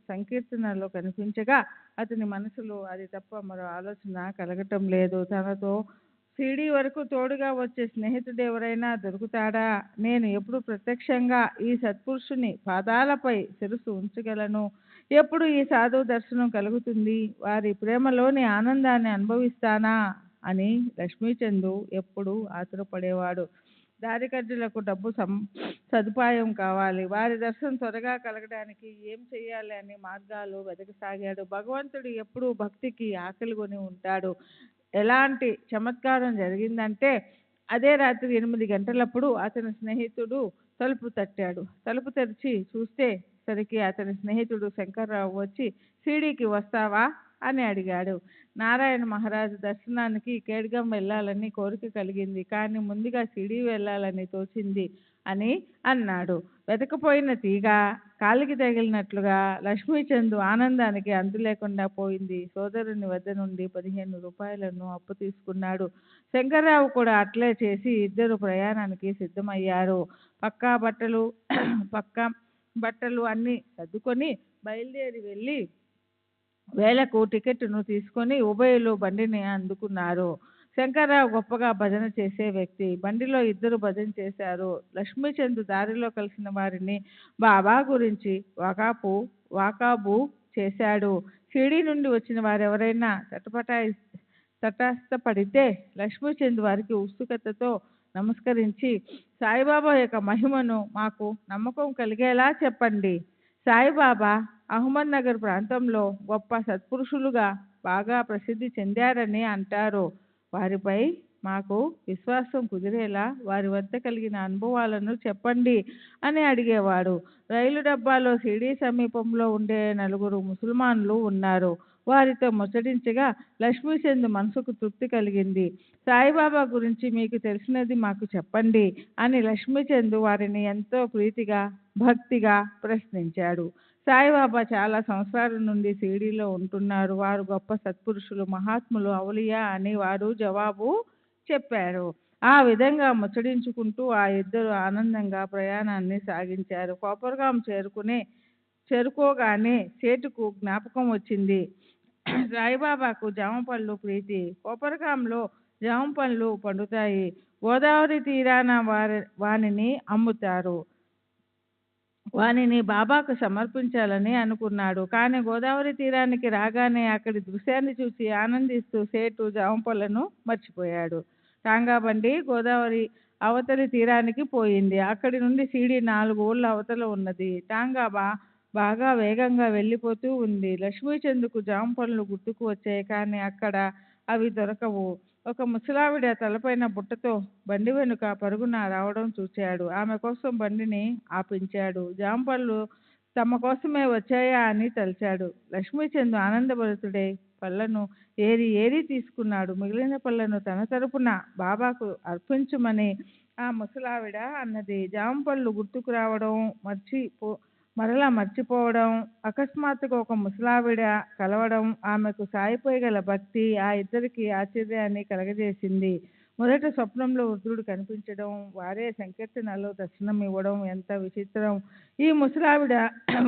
సంకీర్తనలో కనిపించగా అతని మనసులో అది తప్ప మరో ఆలోచన కలగటం లేదు. తనతో షిరిడీ వరకు తోడుగా వచ్చే స్నేహితుడు ఎవరైనా దొరుకుతాడా? నేను ఎప్పుడు ప్రత్యక్షంగా ఈ సత్పురుషుని పాదాలపై శిరస్సు ఉంచగలను? ఎప్పుడు ఈ సాధువు దర్శనం కలుగుతుంది? వారి ప్రేమలోని ఆనందాన్ని అనుభవిస్తానా అని లక్ష్మీచంద్ ఎప్పుడు ఆతురపడేవాడు. దారికర్జులకు డబ్బు సదుపాయం కావాలి. వారి దర్శనం త్వరగా కలగడానికి ఏం చెయ్యాలి అని మార్గాలు వెతకసాగాడు. భగవంతుడు ఎప్పుడూ భక్తికి ఆకలి కొని ఉంటాడు. ఎలాంటి చమత్కారం జరిగిందంటే అదే రాత్రి 8 గంటలప్పుడు అతని స్నేహితుడు తలుపు తట్టాడు. తలుపు తెరిచి చూస్తే సరికి అతని స్నేహితుడు శంకర్రావు వచ్చి షిరిడీకి వస్తావా అని అడిగాడు. నారాయణ మహారాజు దర్శనానికి కేడ్గం వెళ్ళాలని కోరిక కలిగింది, కానీ ముందుగా షిరిడీ వెళ్ళాలని తోచింది అని అన్నాడు. వెతకపోయిన తీగ కాలికి తగిలినట్లుగా లక్ష్మీచంద్ ఆనందానికి అంతు లేకుండా పోయింది. సోదరుని వద్ద నుండి 15 రూపాయలను అప్పు తీసుకున్నాడు. శంకర్రావు కూడా అట్లే చేసి ఇద్దరు ప్రయాణానికి సిద్ధమయ్యారు. పక్కా బట్టలు అన్నీ సర్దుకొని బయలుదేరి వెళ్ళి వేలకు టికెట్ను తీసుకొని ఉభయులు బండిని అందుకున్నారు. శంకర్రావు గొప్పగా భజన చేసే వ్యక్తి. బండిలో ఇద్దరు భజన చేశారు. లక్ష్మీచంద్ దారిలో కలిసిన వారిని బాబా గురించి వాకాబు చేశాడు. షిరిడీ నుండి వచ్చిన వారెవరైనా తటస్థపడితే లక్ష్మీచంద్ వారికి ఉత్సుకతతో నమస్కరించి సాయిబాబా యొక్క మహిమను మాకు నమ్మకం కలిగేలా చెప్పండి. సాయిబాబా అహ్మద్ నగర్ ప్రాంతంలో గొప్ప సత్పురుషులుగా బాగా ప్రసిద్ధి చెందారని అంటారు. వారిపై మాకు విశ్వాసం కుదిరేలా వారి వద్ద కలిగిన అనుభవాలను చెప్పండి అని అడిగేవాడు. రైలు డబ్బాలో షిరిడీ సమీపంలో ఉండే 4 ముసల్మాన్లు ఉన్నారు. వారితో ముచ్చటించగా లక్ష్మీచంద్ మనసుకు తృప్తి కలిగింది. సాయిబాబా గురించి మీకు తెలిసినది మాకు చెప్పండి అని లక్ష్మీచంద్ వారిని ఎంతో ప్రీతిగా భక్తిగా ప్రశ్నించాడు. సాయిబాబా చాలా సంవత్సరాల నుండి షిరిడీలో ఉంటున్నారు. వారు గొప్ప సత్పురుషులు, మహాత్ములు, ఔలియా అని వారు జవాబు చెప్పారు. ఆ విధంగా ముచ్చటించుకుంటూ ఆ ఇద్దరు ఆనందంగా ప్రయాణాన్ని సాగించారు. కోపర్గాం చేరుకోగానే సేటుకు జ్ఞాపకం వచ్చింది. సాయిబాబాకు జామపళ్ళు ప్రీతి. కోపర్గాంలో జామ పళ్ళు పండుతాయి. గోదావరి తీరాన వానిని అమ్ముతారు. వానిని బాబాకు సమర్పించాలని అనుకున్నాడు. కానీ గోదావరి తీరానికి రాగానే అక్కడి దృశ్యాన్ని చూసి ఆనందిస్తూ సేటు జామపళ్ళను మర్చిపోయాడు. టాంగా బండి గోదావరి అవతలి తీరానికి పోయింది. అక్కడి నుండి షిరిడీ 4 ఊళ్ళ అవతల ఉన్నది. టాంగా బాగా వేగంగా వెళ్ళిపోతూ ఉంది. లక్ష్మీచంద్కు జామపళ్ళు గుర్తుకు వచ్చాయి, కానీ అక్కడ అవి దొరకవు. ఒక ముసలావిడ తలపైన బుట్టతో బండి వెనుక పరుగున రావడం చూశాడు. ఆమె కోసం బండిని ఆపించాడు. జామపళ్ళు తమ కోసమే వచ్చాయా అని తలిచాడు. లక్ష్మీచంద్ ఆనందభరితుడై పళ్ళను ఏరి తీసుకున్నాడు. మిగిలిన పళ్ళను తన తరపున బాబాకు అర్పించమని ఆ ముసలావిడ అన్నది. జామపళ్ళు గుర్తుకు రావడం, మరలా మర్చిపోవడం, అకస్మాత్తుగా ఒక ముసలావిడ కలవడం, ఆమెకు సాయిపై గల భక్తి ఆ ఇద్దరికి ఆశ్చర్యాన్ని కలగజేసింది. మొదట స్వప్నంలో వృద్ధుడు కనిపించడం, వారే సంకీర్తనలో దర్శనం ఇవ్వడం ఎంత విచిత్రం! ఈ ముసలావిడ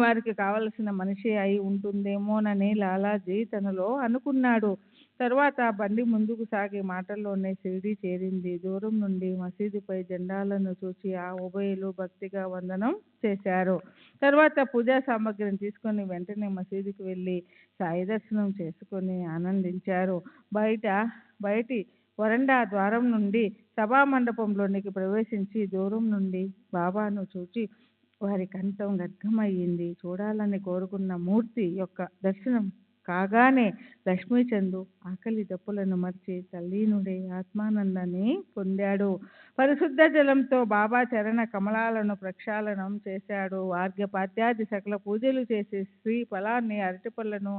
వారికి కావలసిన మనిషి అయి ఉంటుందేమోనని లాలాజీ తనలో అనుకున్నాడు. తరువాత బండి ముందుకు సాగి మాటల్లోనే షిరిడీ చేరింది. దూరం నుండి మసీదుపై జెండాలను చూసి ఆ ఉభయులు భక్తిగా వందనం చేశారు. తర్వాత పూజా సామగ్రిని తీసుకొని వెంటనే మసీదుకు వెళ్ళి సాయి దర్శనం చేసుకొని ఆనందించారు. బయటి వరండా ద్వారం నుండి సభా మండపంలోనికి ప్రవేశించి దూరం నుండి బాబాను చూచి వారి కంఠం గద్గమయ్యింది. చూడాలని కోరుకున్న మూర్తి యొక్క దర్శనం కాగానే లక్ష్మీచందు ఆకలి దప్పులను మర్చి తల్లీనుడే ఆత్మానందాన్ని పొందాడు. పరిశుద్ధ జలంతో బాబా చరణ కమలాలను ప్రక్షాళనం చేశాడు. వార్ఘ్యపాత్యాది సకల పూజలు చేసి శ్రీ ఫలాన్ని అరటిపళ్ళను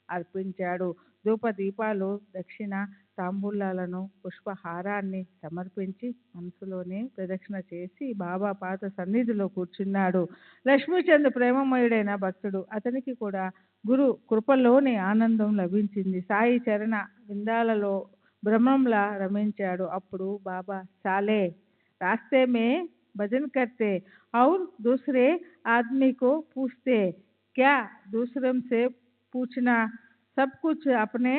అర్పించాడు. ధూప దీపాలు, దక్షిణ, తాంబూలాలను, పుష్పహారాన్ని సమర్పించి మనసులోనే ప్రదక్షిణ చేసి బాబా పాద సన్నిధిలో కూర్చున్నాడు. లక్ష్మీచంద్ ప్రేమమయుడైన భక్తుడు. అతనికి కూడా గురు కృపలోని ఆనందం లభించింది. సాయి చరణ విందాలలో బ్రహ్మంలా రమించాడు. అప్పుడు బాబా సాలే रास्ते में भजन करते और दूसरे आदमी को पूछते, क्या दूसरों से पूछना, सब कुछ अपने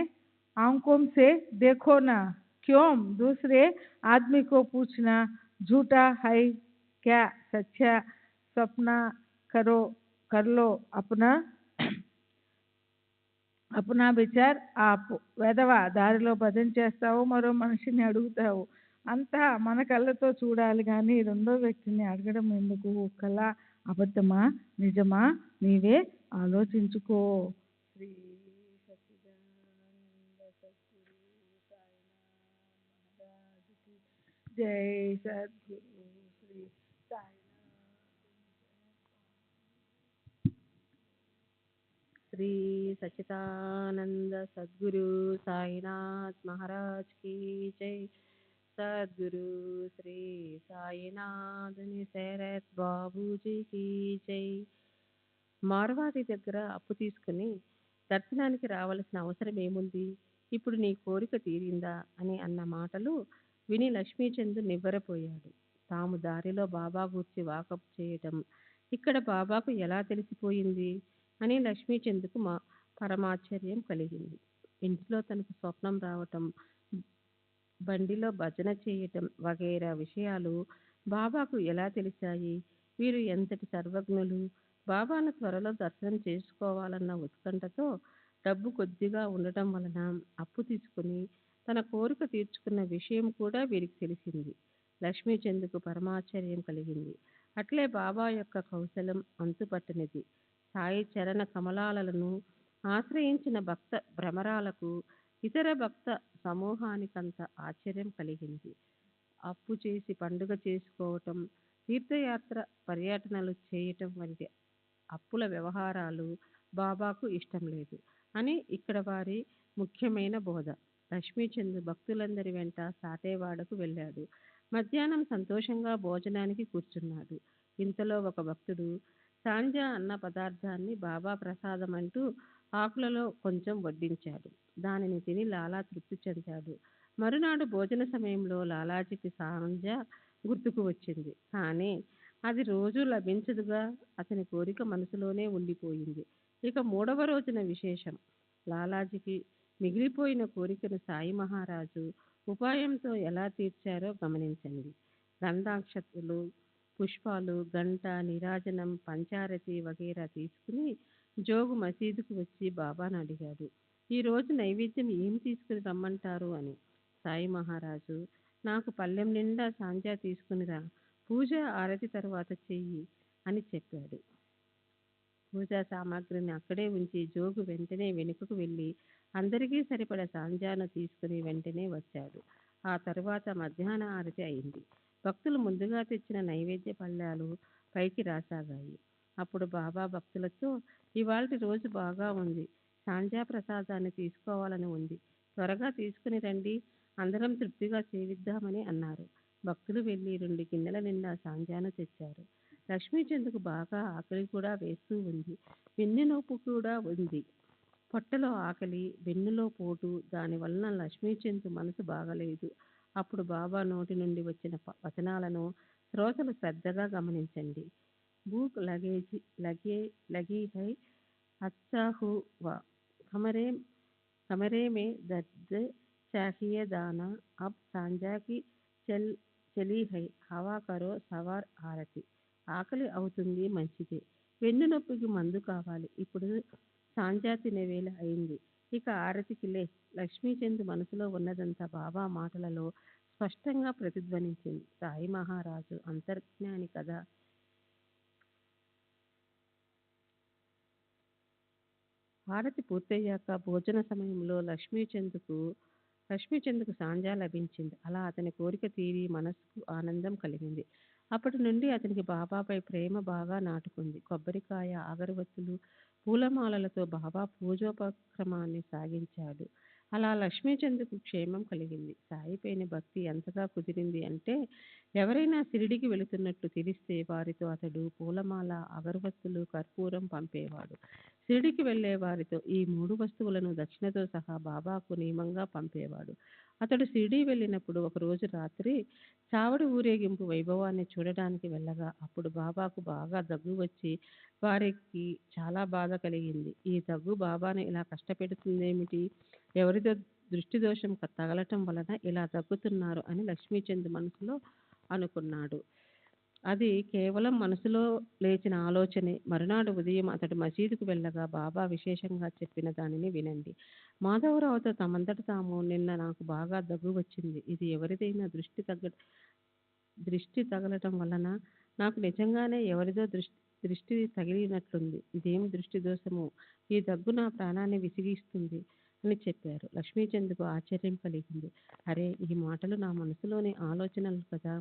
आंखों से देखो ना, क्यों दूसरे आदमी को पूछना झूठा है क्या, सच्चा सपना कर लो अपना विचार आप వెధవా దారిలో భజన చేస్తావు, మరో మనిషిని అడుగుతావు. అంతా మన కళ్ళతో చూడాలి కానీ రెండో వ్యక్తిని అడగడం ఎందుకు? కళ అబద్ధమా నిజమా నీవే ఆలోచించుకో. శ్రీ సచ్చిదానంద సద్గురు సాయినాథ్ మహారాజ్కి జై. సద్గురు శ్రీ శ్రీ సచ్చిదానంద సద్గురు సాయినాథ్ మహారాజ్ की जय. సద్గురు శ్రీ సాయినాథ్ నిసరత్ బాబూజీ की जय. మార్వాడి దగ్గర అప్పు తీసుకుని దర్శనానికి రావలసిన అవసరం ఏముంది, ఇప్పుడు నీ కోరిక తీరిందా అని అన్న మాటలు విని లక్ష్మీచంద్ నివ్వెరపోయాడు. తాము దారిలో బాబా గూర్చి వాకప్ చేయటం ఇక్కడ బాబాకు ఎలా తెలిసిపోయింది అని లక్ష్మీచంద్కు పరమాశ్చర్యం కలిగింది. ఇంట్లో తనకు స్వప్నం రావటం, బండిలో భజన చేయటం వగైరా విషయాలు బాబాకు ఎలా తెలిసాయి? వీరు ఎంతటి సర్వజ్ఞులు! బాబాను త్వరలో దర్శనం చేసుకోవాలన్న ఉత్కంఠతో డబ్బు కొద్దిగా ఉండటం వలన అప్పు తీసుకుని తన కోరిక తీర్చుకున్న విషయం కూడా వీరికి తెలిసింది. లక్ష్మీచంద్కు పరమాశ్చర్యం కలిగింది. అట్లే బాబా యొక్క కౌశలం అంతుపట్టనిది. సాయి చరణ కమలాలను ఆశ్రయించిన భక్త భ్రమరాలకు, ఇతర భక్త సమూహానికంత ఆశ్చర్యం కలిగింది. అప్పు చేసి పండుగ చేసుకోవటం, తీర్థయాత్ర పర్యటనలు చేయటం వంటి అప్పుల వ్యవహారాలు బాబాకు ఇష్టం లేదు అని ఇక్కడ వారి ముఖ్యమైన బోధ. లక్ష్మీచంద్ భక్తులందరి వెంట సాటేవాడకు వెళ్ళాడు. మధ్యాహ్నం సంతోషంగా భోజనానికి కూర్చున్నాడు. ఇంతలో ఒక భక్తుడు సాంజా అన్న పదార్థాన్ని బాబా ప్రసాదం అంటూ ఆకులలో కొంచెం వడ్డించాడు. దానిని తిని లాలా తృప్తి చెందాడు. మరునాడు భోజన సమయంలో లాలాజీకి సాంజా గుర్తుకు వచ్చింది. కానీ అది రోజు లభించదుగా. అతని కోరిక మనసులోనే ఉండిపోయింది. ఇక మూడవ రోజున విశేషం. లాలాజీకి మిగిలిపోయిన కోరికను సాయి మహారాజు ఉపాయంతో ఎలా తీర్చారో గమనించండి. గంధాక్షతలు, పుష్పాలు, గంట, నీరాజనం, పంచారతి వగైరా తీసుకుని జోగు మసీదుకు వచ్చి బాబాను అడిగాడు, ఈ రోజు నైవేద్యం ఏం తీసుకుని రమ్మంటారు అని. సాయి మహారాజు, నాకు పళ్ళెం నిండా సాంజా తీసుకునిరా, పూజ ఆరతి తర్వాత చెయ్యి అని చెప్పాడు. పూజా సామాగ్రిని అక్కడే ఉంచి జోగు వెంటనే వెనుకకు వెళ్ళి అందరికీ సరిపడ సాంజాను తీసుకుని వెంటనే వచ్చాడు. ఆ తరువాత మధ్యాహ్న ఆరతి అయింది. భక్తులు ముందుగా తెచ్చిన నైవేద్య పళ్ళాలు పైకి రాసాగాయి. అప్పుడు బాబా భక్తులతో, ఇవాల్టి రోజు బాగా ఉంది, సాంజా ప్రసాదాన్ని తీసుకోవాలని ఉంది, త్వరగా తీసుకుని రండి, అందరం తృప్తిగా సేవిద్దామని అన్నారు. భక్తులు వెళ్ళి 2 గిన్నెల నిండా సాంజాను తెచ్చారు. లక్ష్మీచంద్కు బాగా ఆకలి కూడా వేస్తూ ఉంది. వెన్నెనొప్పు కూడా ఉంది. పొట్టలో ఆకలి, వెన్నులో పోటు, దానివలన లక్ష్మీచంద్ మనసు బాగలేదు. అప్పుడు బాబా నోటి నుండి వచ్చిన వచనాలను శ్రోతలు శ్రద్ధగా గమనించండి. భూక్ లగీ హై అచ్చా హువా, కమరే మే దర్ద్ చాహియే దానా, అబ్ సాంజాకి చలి హై, హవా కరో సవార్ ఆరతి. ఆకలి అవుతుంది, మంచిదే, వెన్ను నొప్పికి మందు కావాలి, ఇప్పుడు సాంజా తినే వేళ అయింది. ఇక ఆరతికిలే. లక్ష్మీచంద్ మనసులో ఉన్నదంతా బాబా మాటలలో స్పష్టంగా ప్రతిధ్వనించింది. సాయి మహారాజు అంతర్జ్ఞాని కదా. హారతి పూర్తయ్యాక భోజన సమయంలో లక్ష్మీచంద్కు సాంజా లభించింది. అలా అతని కోరిక తీరి మనసుకు ఆనందం కలిగింది. అప్పటి నుండి అతనికి బాబాపై ప్రేమ బాగా నాటుకుంది. కొబ్బరికాయ, అగరబత్తులు, పూలమాలలతో బాబా పూజోపక్రమాన్ని సాగించాడు. అలా లక్ష్మీచంద్కు క్షేమం కలిగింది. సాయిపైన భక్తి ఎంతగా కుదిరింది అంటే ఎవరైనా షిరిడీకి వెళుతున్నట్లు తెలిస్తే వారితో అతడు పూలమాల, అగరబత్తులు, కర్పూరం పంపేవాడు. షిరిడీకి వెళ్లే వారితో ఈ 3 వస్తువులను దక్షిణతో సహా బాబాకు నియమంగా పంపేవాడు. అతడు షిరిడీ వెళ్ళినప్పుడు ఒకరోజు రాత్రి చావడి ఊరేగింపు వైభవాన్ని చూడడానికి వెళ్ళగా అప్పుడు బాబాకు బాగా దగ్గు వచ్చి వారికి చాలా బాధ కలిగింది. ఈ దగ్గు బాబాను ఇలా కష్టపెడుతుందేమిటి? ఎవరిదో దృష్టి దోషం తగలటం వలన ఇలా దగ్గుతున్నారు అని లక్ష్మీచంద్ మనసులో అనుకున్నాడు. అది కేవలం మనసులో లేచిన ఆలోచనే. మరునాడు ఉదయం అతడు మసీదుకు వెళ్ళగా బాబా విశేషంగా చెప్పిన దానిని వినండి. మాధవరావుతో తమంతట తాము, నిన్న నాకు బాగా దగ్గు వచ్చింది. ఇది ఎవరిదైనా దృష్టి తగలటం వలన నాకు నిజంగానే ఎవరిదో దృష్టి తగిలినట్లుంది. ఇదేమి దృష్టి దోషము? ఈ దగ్గు నా ప్రాణాన్ని విసిగిస్తుంది అని చెప్పారు. లక్ష్మీచంద్కు ఆశ్చర్యం కలిగింది. అరే, ఈ మాటలు నా మనసులోని ఆలోచనలు కదా,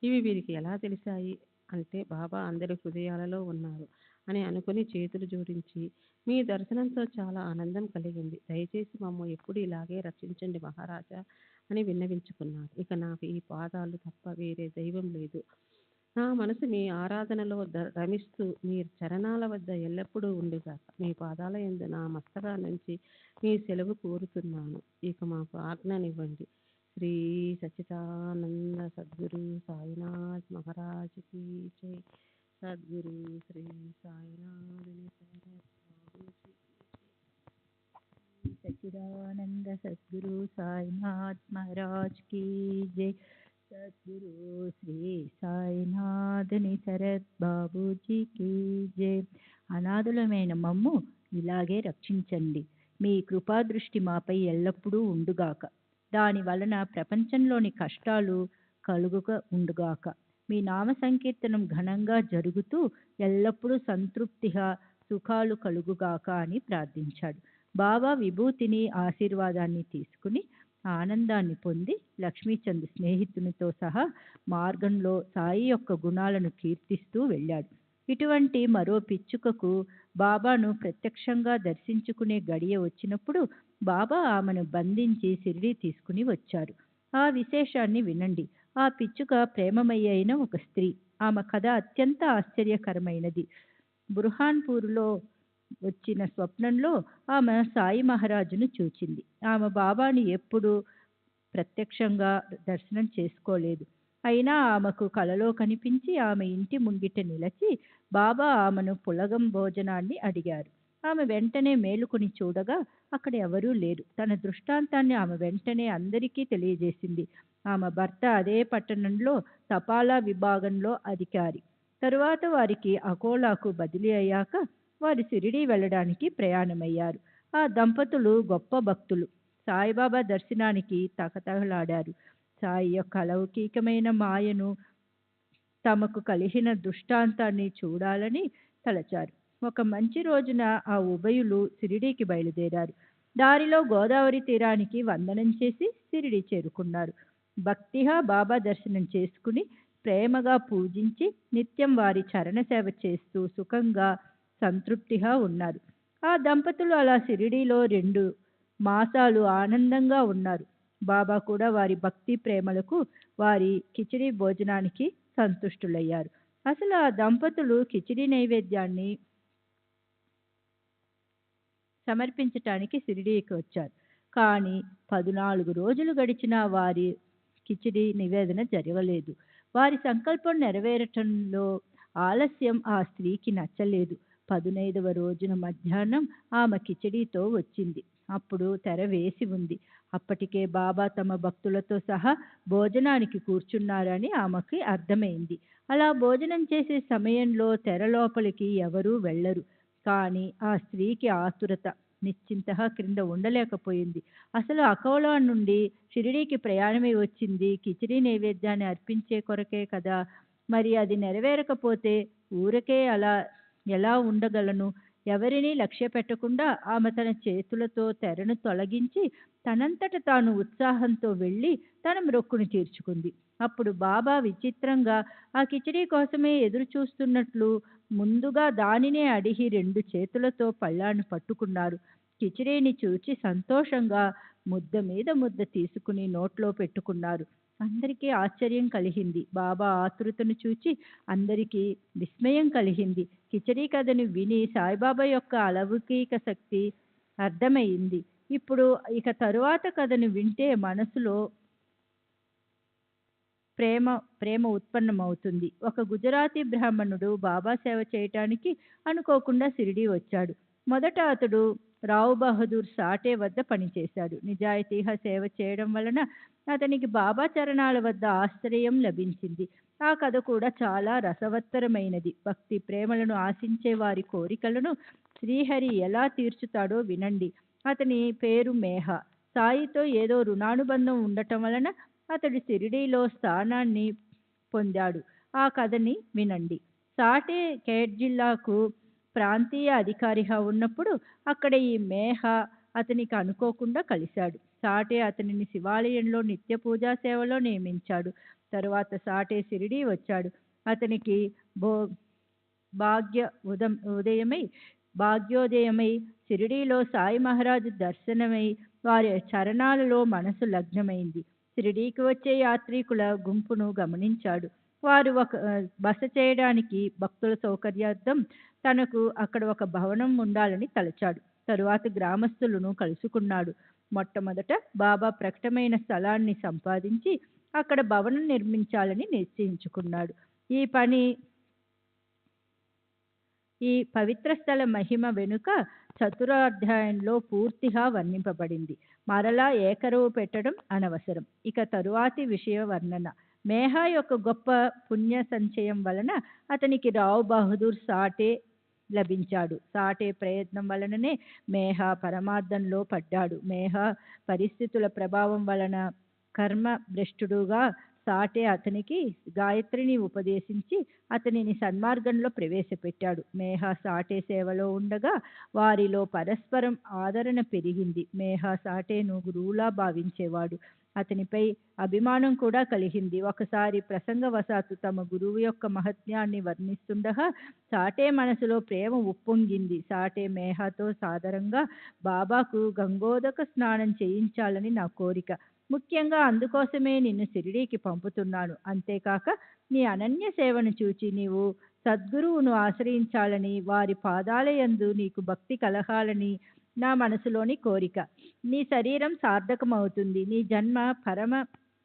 ఇవి వీరికి ఎలా తెలిసాయి అంటే బాబా అందరి హృదయాలలో ఉన్నారు అని అనుకుని చేతులు జోడించి, మీ దర్శనంతో చాలా ఆనందం కలిగింది. దయచేసి మమ్మ ఎప్పుడు ఇలాగే రక్షించండి మహారాజా అని విన్నవించుకున్నారు. ఇక నాకు ఈ పాదాలు తప్ప వేరే దైవం లేదు. నా మనసు మీ ఆరాధనలో రమిస్తూ మీ చరణాల వద్ద ఎల్లప్పుడూ ఉండుగాక. మీ పాదాల యందు నా మస్తకా నుంచి మీ సెలవు కోరుతున్నాను. ఇక మాకు ఆజ్ఞనివ్వండి. శ్రీ సచ్చిదానంద సద్గురు సాయినాథ్ మహారాజ్ కీ జై. సద్గురు శ్రీ సాయినాథుని సచ్చిదానంద సద్గురు సాయినాథ్ మహారాజ్ కీ జై. సద్గురు శ్రీ సాయినాథుని శరత్ బాబూజీకి జై. అనాథులమైన మమ్ము ఇలాగే రక్షించండి. మీ కృపాదృష్టి మాపై ఎల్లప్పుడూ ఉండుగాక. దాని వలన ప్రపంచంలోని కష్టాలు కలుగుక ఉండుగాక. మీ నామ సంకీర్తనం ఘనంగా జరుగుతూ ఎల్లప్పుడూ సంతృప్తిగా సుఖాలు కలుగుగాక అని ప్రార్థించాడు. బాబా విభూతిని, ఆశీర్వాదాన్ని తీసుకుని ఆనందాన్ని పొంది లక్ష్మీచంద్ స్నేహితునితో సహా మార్గంలో సాయి యొక్క గుణాలను కీర్తిస్తూ వెళ్ళాడు. ఇటువంటి మరో పిచ్చుకకు బాబాను ప్రత్యక్షంగా దర్శించుకునే గడియ వచ్చినప్పుడు బాబా ఆమెను బంధించి షిరిడీ తీసుకుని వచ్చారు. ఆ విశేషాన్ని వినండి. ఆ పిచ్చుక ప్రేమమయ్య అయిన ఒక స్త్రీ. ఆమె కథ అత్యంత ఆశ్చర్యకరమైనది. బుర్హాన్పూర్లో వచ్చిన స్వప్నంలో ఆమె సాయి మహారాజును చూచింది. ఆమె బాబాని ఎప్పుడూ ప్రత్యక్షంగా దర్శనం చేసుకోలేదు. అయినా ఆమెకు కలలో కనిపించి ఆమె ఇంటి ముంగిట నిలిచి బాబా ఆమెను పులగం భోజనాన్ని అడిగారు. ఆమె వెంటనే మేలుకొని చూడగా అక్కడ ఎవరూ లేరు. తన దృష్టాంతాన్ని ఆమె వెంటనే అందరికీ తెలియజేసింది. ఆమె భర్త అదే పట్టణంలో తపాలా విభాగంలో అధికారి. తరువాత వారికి అకోలాకు బదిలీ అయ్యాక వారు షిరిడీ వెళ్ళడానికి ప్రయాణమయ్యారు. ఆ దంపతులు గొప్ప భక్తులు. సాయిబాబా దర్శనానికి తహతహలాడారు. సాయి యొక్క అలౌకికమైన మాయను, తమకు కలిగిన దృష్టాంతాన్ని చూడాలని తలచారు. ఒక మంచి రోజున ఆ ఉభయులు షిరిడీకి బయలుదేరారు. దారిలో గోదావరి తీరానికి వందనం చేసి షిరిడీ చేరుకున్నారు. భక్తిగా బాబా దర్శనం చేసుకుని ప్రేమగా పూజించి నిత్యం వారి చరణ సేవ చేస్తూ సుఖంగా సంతృప్తిగా ఉన్నారు. ఆ దంపతులు అలా షిరిడీలో 2 మాసాలు ఆనందంగా ఉన్నారు. బాబా కూడా వారి భక్తి ప్రేమలకు, వారి కిచిడి భోజనానికి సంతుష్టులయ్యారు. అసలు ఆ దంపతులు కిచిడి నైవేద్యాన్ని సమర్పించటానికి షిరిడీకి వచ్చారు. కానీ 14 రోజులు గడిచినా వారి కిచిడి నివేదన జరగలేదు. వారి సంకల్పం నెరవేరటంలో ఆలస్యం ఆ స్త్రీకి నచ్చలేదు. 15వ రోజున మధ్యాహ్నం ఆమె కిచిడీతో వచ్చింది. అప్పుడు తెర వేసి ఉంది. అప్పటికే బాబా తమ భక్తులతో సహా భోజనానికి కూర్చున్నారని ఆమెకి అర్థమైంది. అలా భోజనం చేసే సమయంలో తెర లోపలికి ఎవరూ వెళ్ళరు. కానీ ఆ స్త్రీకి ఆతురత నిశ్చింతగా క్రింద ఉండలేకపోయింది. అసలు అకోలా నుండి షిరిడీకి ప్రయాణమై వచ్చింది కిచిడీ నైవేద్యాన్ని అర్పించే కొరకే కదా. మరి అది నెరవేరకపోతే ఊరకే అలా ఎలా ఉండగలను? ఎవరినీ లక్ష్య పెట్టకుండా ఆమె తన చేతులతో తెరను తొలగించి తనంతట తాను ఉత్సాహంతో వెళ్ళి తన మ్రొక్కును తీర్చుకుంది. అప్పుడు బాబా విచిత్రంగా ఆ కిచిడీ కోసమే ఎదురు చూస్తున్నట్లు ముందుగా దానినే అడిగి 2 చేతులతో పళ్ళాన్ని పట్టుకున్నారు. కిచిడీని చూచి సంతోషంగా ముద్ద మీద ముద్ద తీసుకుని నోట్లో పెట్టుకున్నారు. అందరికీ ఆశ్చర్యం కలిగింది. బాబా ఆతృతను చూచి అందరికీ విస్మయం కలిగింది. కిచిడీ కథను విని సాయిబాబా యొక్క అలౌకిక శక్తి అర్థమైంది. ఇప్పుడు ఇక తరువాత కథను వింటే మనసులో ప్రేమ ప్రేమ ఉత్పన్నమవుతుంది. ఒక గుజరాతీ బ్రాహ్మణుడు బాబా సేవ చేయటానికి అనుకోకుండా షిరిడీ వచ్చాడు. మొదట అతడు రావు బహదూర్ సాటే వద్ద పనిచేశాడు. నిజాయితీగా సేవ చేయడం వలన అతనికి బాబా చరణాల వద్ద ఆశ్రయం లభించింది. ఆ కథ కూడా చాలా రసవత్తరమైనది. భక్తి ప్రేమలను ఆశించే వారి కోరికలను శ్రీహరి ఎలా తీర్చుతాడో వినండి. అతని పేరు మేఘ. సాయితో ఏదో రుణానుబంధం ఉండటం వలన అతడు షిరిడీలో స్థానాన్ని పొందాడు. ఆ కథని వినండి. సాటే కేట్ జిల్లాకు ప్రాంతీయ అధికారిగా ఉన్నప్పుడు అక్కడ ఈ మేఘ అతనికి అనుకోకుండా కలిశాడు. సాటే అతనిని శివాలయంలో నిత్య పూజా సేవలో నియమించాడు. తరువాత సాటే షిరిడీ వచ్చాడు. అతనికి భాగ్య భాగ్యోదయమై షిరిడీలో సాయి మహారాజు దర్శనమై వారి చరణాలలో మనసు లగ్నమైంది. షిరిడీకి వచ్చే యాత్రికుల గుంపును గమనించాడు. వారు బస చేయడానికి భక్తుల సౌకర్యార్థం తనకు అక్కడ ఒక భవనం ఉండాలని తలచాడు. తరువాత గ్రామస్తులను కలుసుకున్నాడు. మొట్టమొదట బాబా ప్రకటమైన స్థలాన్ని సంపాదించి అక్కడ భవనం నిర్మించాలని నిశ్చయించుకున్నాడు. ఈ పవిత్ర స్థల మహిమ వెనుక చతురాధ్యాయంలో పూర్తిగా వర్ణింపబడింది. మరలా ఏకరువు పెట్టడం అనవసరం. ఇక తరువాతి విషయ వర్ణన. మేఘ యొక్క గొప్ప పుణ్య సంచయం వలన అతనికి రావు బహదూర్ సాటే లభించాడు. సాటే ప్రయత్నం వలననే మేఘ పరమార్థంలో పడ్డాడు. మేఘ పరిస్థితుల ప్రభావం వలన కర్మ భ్రష్టుడుగా సాటే అతనికి గాయత్రిని ఉపదేశించి అతనిని సన్మార్గంలో ప్రవేశపెట్టాడు. మేఘ సాటే సేవలో ఉండగా వారిలో పరస్పరం ఆదరణ పెరిగింది. మేఘ సాటేను గురువులా భావించేవాడు. అతనిపై అభిమానం కూడా కలిగింది. ఒకసారి ప్రసంగవశాత్తు తమ గురువు యొక్క మహత్యాన్ని వర్ణిస్తుండగా సాటే మనసులో ప్రేమ ఉప్పొంగింది. సాటే మేఘతో సాదరంగా బాబాకు గంగోదక స్నానం చేయించాలని నా కోరిక. ముఖ్యంగా అందుకోసమే నిన్ను షిరిడీకి పంపుతున్నాను. అంతేకాక నీ అనన్య సేవను చూచి నీవు సద్గురువును ఆశ్రయించాలని, వారి పాదాలయందు నీకు భక్తి కలగాలని నా మనసులోని కోరిక. నీ శరీరం సార్థకమవుతుంది. నీ జన్మ పరమ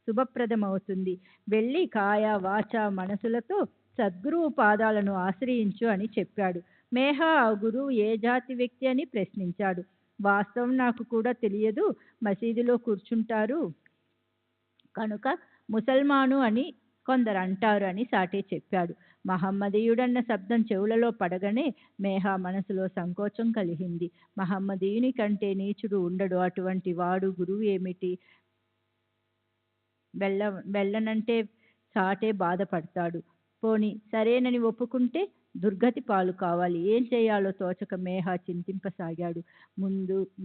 శుభప్రదమవుతుంది. వెళ్ళి కాయ వాచ మనసులతో సద్గురువు పాదాలను ఆశ్రయించు అని చెప్పాడు. మేఘ ఆ గురువు ఏ జాతి వ్యక్తి అని ప్రశ్నించాడు. వాస్తవం నాకు కూడా తెలియదు. మసీదులో కూర్చుంటారు కనుక ముసల్మాను అని కొందరు అంటారు అని సాటే చెప్పాడు. మహమ్మదీయుడన్న శబ్దం చెవులలో పడగానే మేఘ మనసులో సంకోచం కలిగింది. మహమ్మదీయుని కంటే నీచుడు ఉండడు. అటువంటి వాడు గురువు ఏమిటి? వెళ్ళనంటే సాటే బాధపడతాడు. పోని సరేనని ఒప్పుకుంటే దుర్గతి పాలు కావాలి. ఏం చేయాలో తోచక మేఘ చింతింపసాగాడు.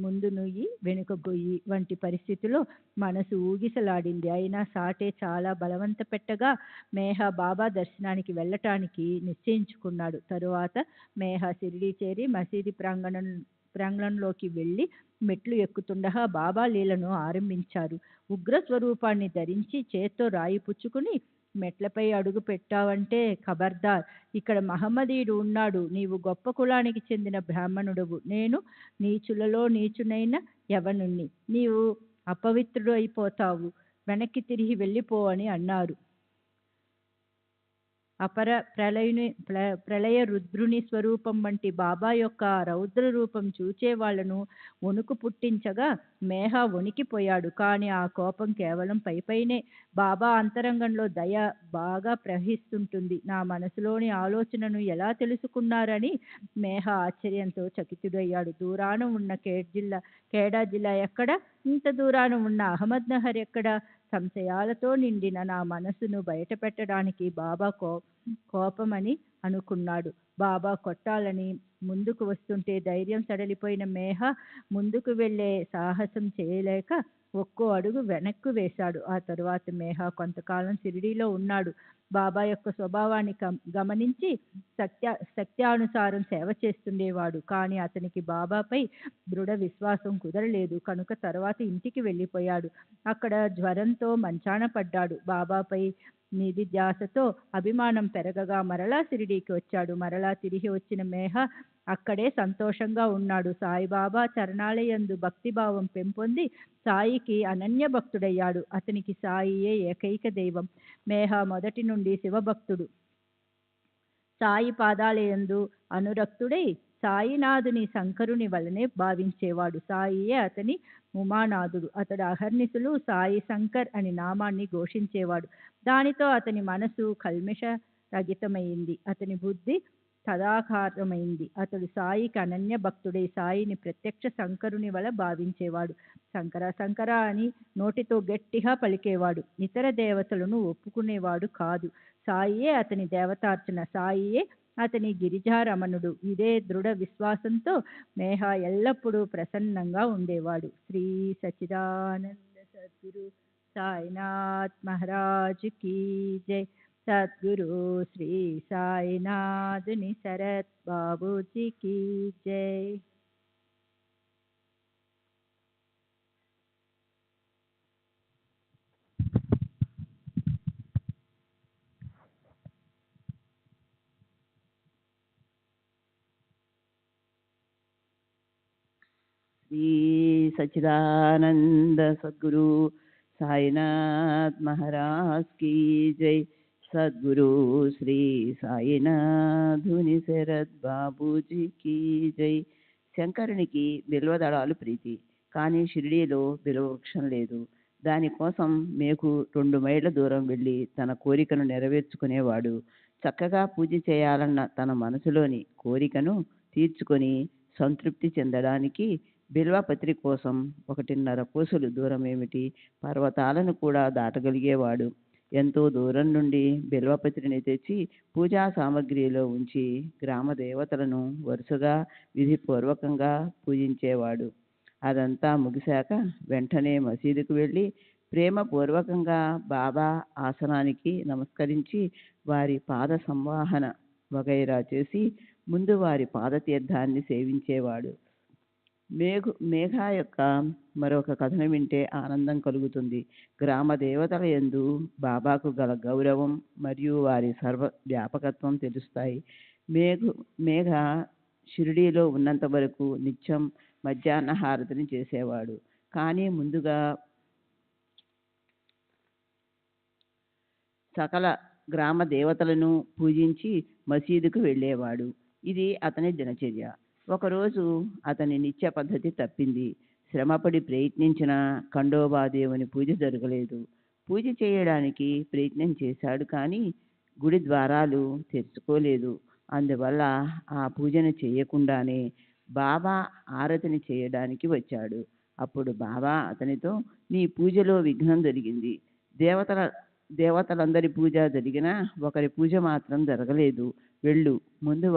ముందు నుయ్యి వెనుక గొయ్యి వంటి పరిస్థితిలో మనసు ఊగిసలాడింది. అయినా సాటే చాలా బలవంత పెట్టగా మేఘ బాబా దర్శనానికి వెళ్ళటానికి నిశ్చయించుకున్నాడు. తరువాత మేఘ షిరిడీ చేరి మసీదు ప్రాంగణంలోకి వెళ్ళి మెట్లు ఎక్కుతుండగా బాబా లీలను ఆరంభించారు. ఉగ్ర స్వరూపాన్ని ధరించి చేత్తో రాయి పుచ్చుకుని మెట్లపై అడుగు పెట్టావంటే ఖబర్దార్, ఇక్కడ మహమ్మదీయుడు ఉన్నాడు. నీవు గొప్ప కులానికి చెందిన బ్రాహ్మణుడవు. నేను నీచులలో నీచునైన యవనుణ్ణి. నీవు అపవిత్రుడు అయిపోతావు. వెనక్కి తిరిగి వెళ్ళిపో అని అన్నారు. అపర ప్రళయ రుద్రుని స్వరూపం వంటి బాబా యొక్క రౌద్ర రూపం చూచే వాళ్లను వణుకు పుట్టించగా మేఘ వణికిపోయాడు. కానీ ఆ కోపం కేవలం పైపైనే. బాబా అంతరంగంలో దయ బాగా ప్రవహిస్తుంటుంది. నా మనసులోని ఆలోచనను ఎలా తెలుసుకున్నారని మేఘ ఆశ్చర్యంతో చకితుడయ్యాడు. దూరాన ఉన్న కేడా జిల్లా ఎక్కడ? ఇంత దూరాన ఉన్న అహ్మద్ నగర్ ఎక్కడ? సంశయాలతో నిండిన నా మనసును బయట పెట్టడానికి బాబా కోపమని అనుకున్నాడు. బాబా కొట్టాలని ముందుకు వస్తుంటే ధైర్యం సడలిపోయిన మేఘ ముందుకు వెళ్లే సాహసం చేయలేక ఒక్కో అడుగు వెనక్కు వేశాడు. ఆ తరువాత మేఘ కొంతకాలం షిరిడీలో ఉన్నాడు. బాబా యొక్క స్వభావాన్ని గమనించి సత్యానుసారం సేవ చేస్తుండేవాడు. కానీ అతనికి బాబాపై దృఢ విశ్వాసం కుదరలేదు కనుక తర్వాత ఇంటికి వెళ్ళిపోయాడు. అక్కడ జ్వరంతో మంచాన పడ్డాడు. బాబాపై నిధి ధ్యాసతో అభిమానం పెరగగా మరలా షిరిడీకి వచ్చాడు. మరలా తిరిగి వచ్చిన మేఘ అక్కడే సంతోషంగా ఉన్నాడు. సాయిబాబా చరణాలయందు భక్తిభావం పెంపొంది సాయికి అనన్య భక్తుడయ్యాడు. అతనికి సాయియే ఏకైక దైవం. మేఘ మొదటి నుండి శివభక్తుడు. సాయి పాదాలయందు అనురక్తుడై సాయినాథుని శంకరుని వలనే భావించేవాడు. సాయియే అతని ఉమానాథుడు. అతడు అహర్నిశలు సాయి శంకర్ అని నామాన్ని ఘోషించేవాడు. దానితో అతని మనసు కల్మిష రహితమైంది. అతని బుద్ధి తదాకారమైంది. అతడు సాయికి అనన్య భక్తుడై సాయిని ప్రత్యక్ష శంకరుని వల భావించేవాడు. శంకర శంకర అని నోటితో గట్టిగా పలికేవాడు. ఇతర దేవతలను ఒప్పుకునేవాడు కాదు. సాయియే అతని దేవతార్చన. సాయియే అతని గిరిజారమణుడు. ఇదే దృఢ విశ్వాసంతో మేఘ ఎల్లప్పుడూ ప్రసన్నంగా ఉండేవాడు. శ్రీ సచ్చిదానంద సద్గురు సాయినాథ్ మహారాజ్ కీ జై. సద్గురు శ్రీ సాయినాథుని శరత్ బాబూజీ కీ జై. శ్రీ సచ్చిదానంద సద్గురు సాయినాథ్ మహారాజ్ కీ జై. సద్గురు శ్రీ సాయినాథుని శరత్ బాబూజీ కీ జై. శంకరునికి బిల్వదళాలు ప్రీతి, కానీ షిరిడీలో బిల్వవృక్షం లేదు. దానికోసం మేకు 2 మైళ్ళ దూరం వెళ్ళి తన కోరికను నెరవేర్చుకునేవాడు. చక్కగా పూజ చేయాలన్న తన మనసులోని కోరికను తీర్చుకొని సంతృప్తి చెందడానికి బిల్వపత్రి కోసం 1.5 కోసులు దూరమేమిటి, పర్వతాలను కూడా దాటగలిగేవాడు. ఎంతో దూరం నుండి బిల్వపత్రిని తెచ్చి పూజా సామగ్రిలో ఉంచి గ్రామ దేవతలను వరుసగా విధిపూర్వకంగా పూజించేవాడు. అదంతా ముగిశాక వెంటనే మసీదుకు వెళ్ళి ప్రేమపూర్వకంగా బాబా ఆసనానికి నమస్కరించి వారి పాద సంవాహన వగైరా చేసి ముందు వారి పాదతీర్థాన్ని సేవించేవాడు. మేఘ యొక్క మరొక కథను వింటే ఆనందం కలుగుతుంది. గ్రామ దేవతల యందు బాబాకు గల గౌరవం మరియు వారి సర్వ వ్యాపకత్వం తెలుస్తాయి. మేఘ షిరిడీలో ఉన్నంత వరకు నిత్యం మధ్యాహ్న హారతిని చేసేవాడు. కానీ ముందుగా సకల గ్రామ దేవతలను పూజించి మసీదుకు వెళ్ళేవాడు. ఇది అతని దినచర్య. ఒకరోజు అతని నిత్య పద్ధతి తప్పింది. శ్రమపడి ప్రయత్నించిన ఖండోబాదేవుని పూజ జరగలేదు. పూజ చేయడానికి ప్రయత్నం చేశాడు, కానీ గుడి ద్వారాలు తెరుచుకోలేదు. అందువల్ల ఆ పూజను చేయకుండానే బాబా ఆరతిని చేయడానికి వచ్చాడు. అప్పుడు బాబా అతనితో, నీ పూజలో విఘ్నం జరిగింది. దేవతలందరి పూజ జరిగినా ఒకరి పూజ మాత్రం జరగలేదు. వెళ్ళు, ముందు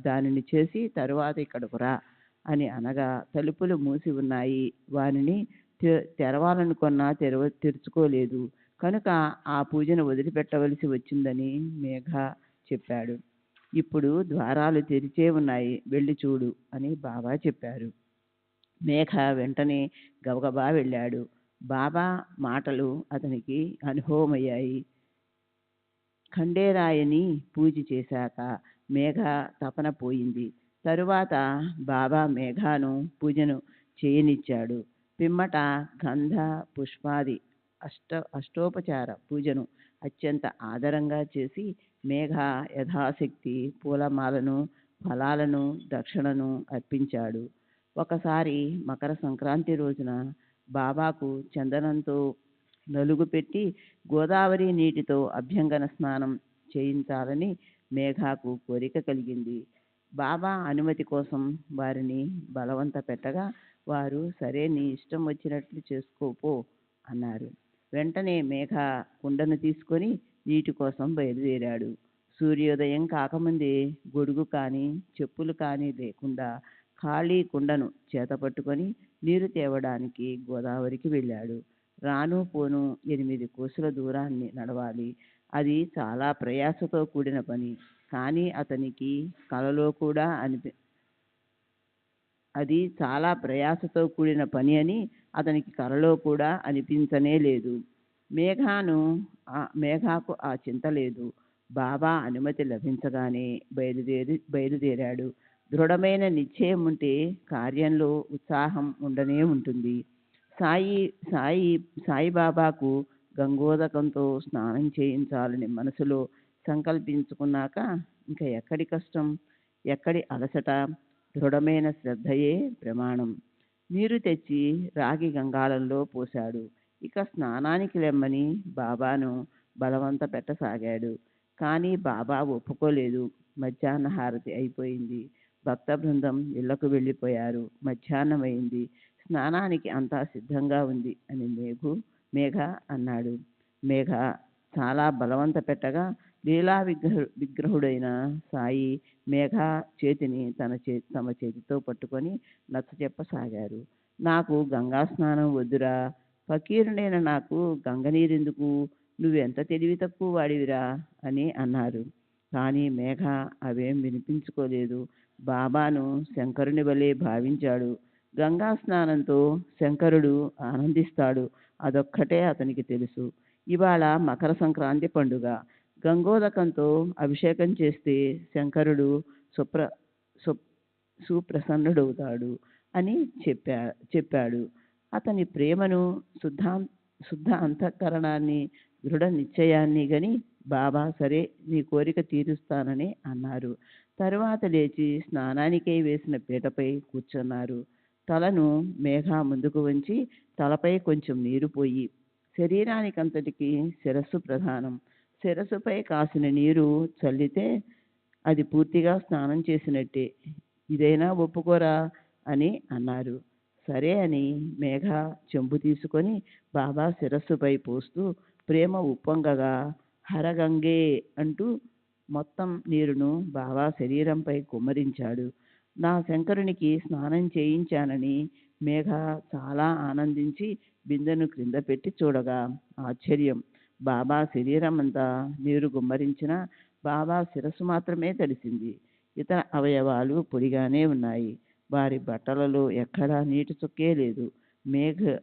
దానిని చేసి తరువాత ఇక్కడకు రా అని అనగా తలుపులు మూసి ఉన్నాయి. వానిని తెరవాలనుకున్నా తెరుచుకోలేదు. కనుక ఆ పూజను వదిలిపెట్టవలసి వచ్చిందని మేఘ చెప్పాడు. ఇప్పుడు ద్వారాలు తెరిచే ఉన్నాయి, వెళ్ళి చూడు అని బాబా చెప్పారు. మేఘ వెంటనే గబగబా వెళ్ళాడు. బాబా మాటలు అతనికి అనుభవమయ్యాయి. ఖండేరాయని పూజ చేశాక మేఘ తపన పోయింది. తరువాత బాబా మేఘాను పూజను చేయనిచ్చాడు. పిమ్మట గంధ పుష్పాది అష్టోపచార పూజను అత్యంత ఆదరంగా చేసి మేఘ యథాశక్తి పూలమాలను ఫలాలను దక్షిణను అర్పించాడు. ఒకసారి మకర సంక్రాంతి రోజున బాబాకు చందనంతో నలుగు పెట్టి గోదావరి నీటితో అభ్యంగన స్నానం చేయించాలని మేఘాకు కోరిక కలిగింది. బాబా అనుమతి కోసం వారిని బలవంత పెట్టగా వారు సరే నీ ఇష్టం వచ్చినట్లు చేసుకోపో అన్నారు. వెంటనే మేఘ కుండను తీసుకొని నీటి కోసం బయలుదేరాడు. సూర్యోదయం కాకముందే గొడుగు కానీ చెప్పులు కానీ లేకుండా ఖాళీ కుండను చేతపట్టుకొని నీరు తేవడానికి గోదావరికి వెళ్ళాడు. రాను పోను 8 కోసుల దూరాన్ని నడవాలి. అది చాలా ప్రయాసతో కూడిన పని. కానీ అతనికి కలలో కూడా అది చాలా ప్రయాసతో కూడిన పని అని అతనికి కలలో కూడా అనిపించనే లేదు. మేఘాకు ఆ చింత లేదు. బాబా అనుమతి లభించగానే బయలుదేరాడు. దృఢమైన నిశ్చయం ఉంటే కార్యంలో ఉత్సాహం ఉండనే ఉంటుంది. సాయిబాబాకు గంగోదకంతో స్నానం చేయించాలని మనసులో సంకల్పించుకున్నాక ఇంకా ఎక్కడి కష్టం, ఎక్కడి అలసట, దృఢమైన శ్రద్ధయే ప్రమాణం. నీరు తెచ్చి రాగి గంగాళంలో పోశాడు. ఇక స్నానానికి లెమ్మని బాబాను బలవంత పెట్టసాగాడు. కానీ బాబా ఒప్పుకోలేదు. మధ్యాహ్న హారతి అయిపోయింది. భక్త బృందం ఇళ్లకు వెళ్ళిపోయారు. మధ్యాహ్నం అయింది. స్నానానికి అంతా సిద్ధంగా ఉంది అని మేఘ అన్నాడు. మేఘ చాలా బలవంత పెట్టగా లీలా విగ్రహుడైన సాయి మేఘ చేతిని తమ చేతితో పట్టుకొని నచ్చచెప్పసాగారు. నాకు గంగా స్నానం వద్దురా, ఫకీరునైన నాకు గంగ నీరెందుకు, నువ్వెంత తెలివి తక్కువ వాడివిరా అని అన్నారు. కానీ మేఘ అవేం వినిపించుకోలేదు. బాబాను శంకరుని వలె భావించాడు. గంగా స్నానంతో శంకరుడు ఆనందిస్తాడు, అదొక్కటే అతనికి తెలుసు. ఇవాళ మకర సంక్రాంతి పండుగ. గంగోదకంతో అభిషేకం చేస్తే శంకరుడు సుప్రసన్నుడవుతాడు అని చెప్పాడు. అతని ప్రేమను, శుద్ధ అంతఃకరణాన్ని, దృఢ నిశ్చయాన్ని గని బాబా సరే నీ కోరిక తీరుస్తానని అన్నారు. తరువాత లేచి స్నానానికై వేసిన పీటపై కూర్చున్నారు. తలను మేఘ ముందుకు వంచి తలపై కొంచెం నీరు పోయి, శరీరానికంతటికి శిరస్సు ప్రధానం, శిరస్సుపై కాసిన నీరు చల్లితే అది పూర్తిగా స్నానం చేసినట్టే, ఇదైనా ఒప్పుకోరా అని అన్నారు. సరే అని మేఘ చెంబు తీసుకొని బాబా శిరస్సుపై పోస్తూ ప్రేమ ఉప్పొంగగా హరగంగే అంటూ మొత్తం నీరును బాబా శరీరంపై కుమ్మరించాడు. నా శంకరునికి స్నానం చేయించానని మేఘ చాలా ఆనందించి బిందెను క్రింద పెట్టి చూడగా ఆశ్చర్యం, బాబా శరీరం అంతా నీరు గుమ్మరించినా బాబా శిరస్సు మాత్రమే తడిసింది. ఇతర అవయవాలు పొడిగానే ఉన్నాయి. వారి బట్టలలో ఎక్కడా నీటి చుక్కే లేదు.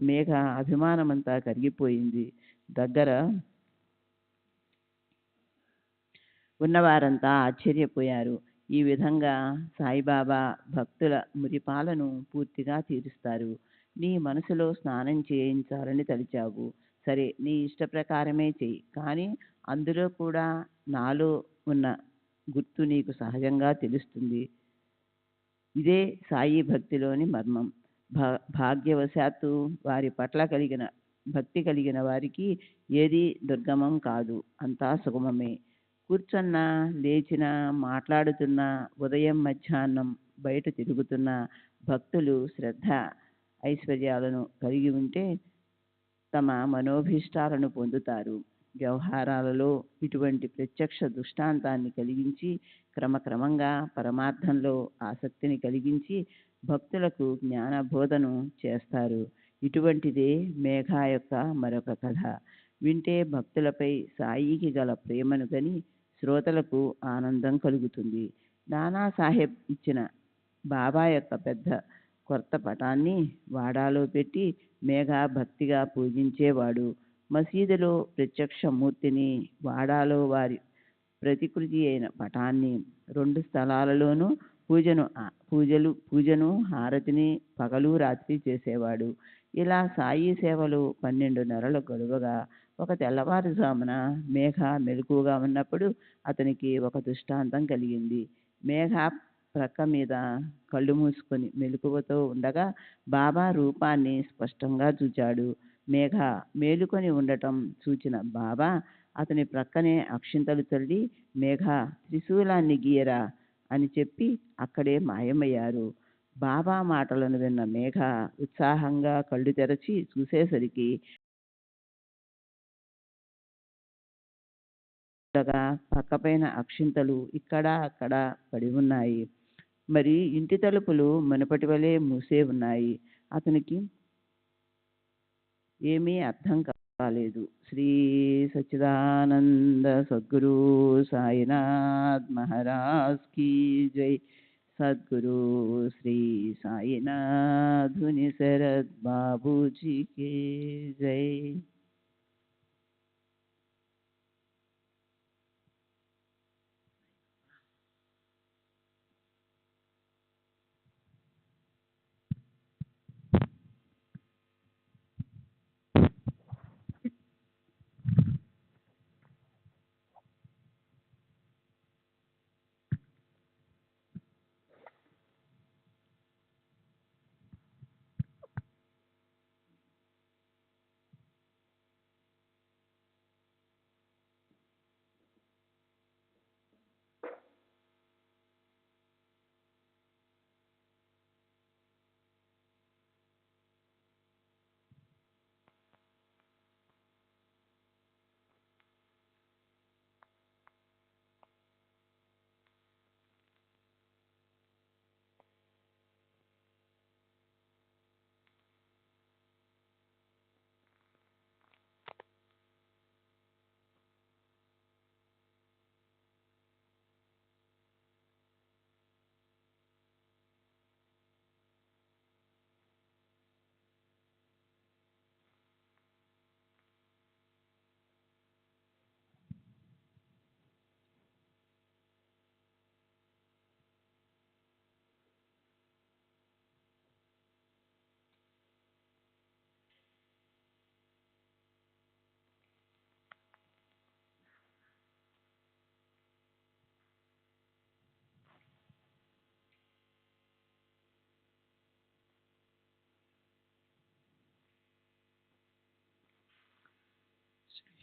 మేఘ అభిమానమంతా కరిగిపోయింది. దగ్గర ఉన్నవారంతా ఆశ్చర్యపోయారు. ఈ విధంగా సాయిబాబా భక్తుల మురిపాలను పూర్తిగా తీరుస్తారు. నీ మనసులో స్నానం చేయించాలని తలిచావు, సరే నీ ఇష్ట ప్రకారమే చెయ్యి. కానీ అందులో కూడా నాలో ఉన్న గుర్తు నీకు సహజంగా తెలుస్తుంది. ఇదే సాయి భక్తిలోని మర్మం. భాగ్యవశాత్తు వారి పట్ల భక్తి కలిగిన వారికి ఏది దుర్గమం కాదు, అంతా సుగమమే. కూర్చున్నా, లేచినా, మాట్లాడుతున్నా, ఉదయం మధ్యాహ్నం బయట తిరుగుతున్న భక్తులు శ్రద్ధ ఐశ్వర్యాలను కలిగి ఉంటే తమ మనోభీష్టాలను పొందుతారు. వ్యవహారాలలో ఇటువంటి ప్రత్యక్ష దృష్టాంతాన్ని కలిగించి క్రమక్రమంగా పరమార్థంలో ఆసక్తిని కలిగించి భక్తులకు జ్ఞానబోధను చేస్తారు. ఇటువంటిదే మేఘ యొక్క మరొక కథ. వింటే భక్తులపై సాయికి గల ప్రేమను గని శ్రోతలకు ఆనందం కలుగుతుంది. నానాసాహెబ్ ఇచ్చిన బాబా యొక్క పెద్ద కొత్త పటాన్ని వాడాలో పెట్టి మేఘ భక్తిగా పూజించేవాడు. మసీదులో ప్రత్యక్ష మూర్తిని, వాడాలో వారి ప్రతికృతి అయిన పటాన్ని, 2 స్థలాలలోనూ పూజను హారతిని పగలు రాత్రి చేసేవాడు. ఇలా సాయి సేవలు 12 నెలలు గడువగా ఒక తెల్లవారుజామున మేఘ మెలకువగా ఉన్నప్పుడు అతనికి ఒక దృష్టాంతం కలిగింది. మేఘ ప్రక్క మీద కళ్ళు మూసుకొని మెలకువతో ఉండగా బాబా రూపాన్ని స్పష్టంగా చూచాడు. మేఘ మేలుకొని ఉండటం చూచిన బాబా అతని ప్రక్కనే అక్షింతలు చల్లి మేఘ త్రిశూలాన్ని గీయరా అని చెప్పి అక్కడే మాయమయ్యారు. బాబా మాటలను విన్న మేఘ ఉత్సాహంగా కళ్ళు తెరచి చూసేసరికి పక్కపైన అక్షింతలు ఇక్కడ అక్కడ పడి ఉన్నాయి. మరి ఇంటి తలుపులు మునుపటి వలె మూసే ఉన్నాయి. అతనికి ఏమీ అర్థం కాలేదు. శ్రీ సచ్చిదానంద సద్గురు సాయినాథ్ మహారాజ్ కీ జై. సద్గురు శ్రీ సాయినాథుని శరత్ బాబూజీ కి జై.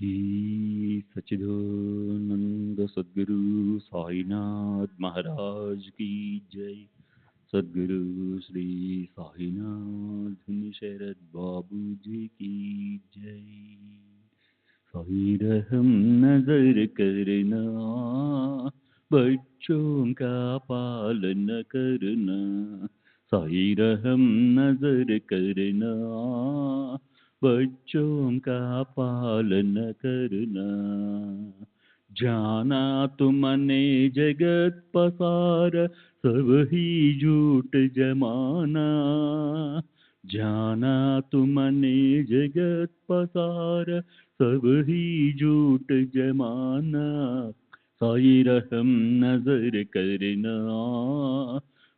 श्री सच्चिदानंद सद्गुरु साईनाथ महाराज की जय. सद्गुरु श्री साईनाथ शरद बाबू जी की जय. साई रहम नजर करना, बच्चों का पालन करना. साई रहम नजर करना, बच्चों का पालन करना. जाना तुमने जगत पसार, सब ही झूठ जमाना. जाना तुमने जगत पसार, सब ही झूठ जमाना. साई रहम नजर करना,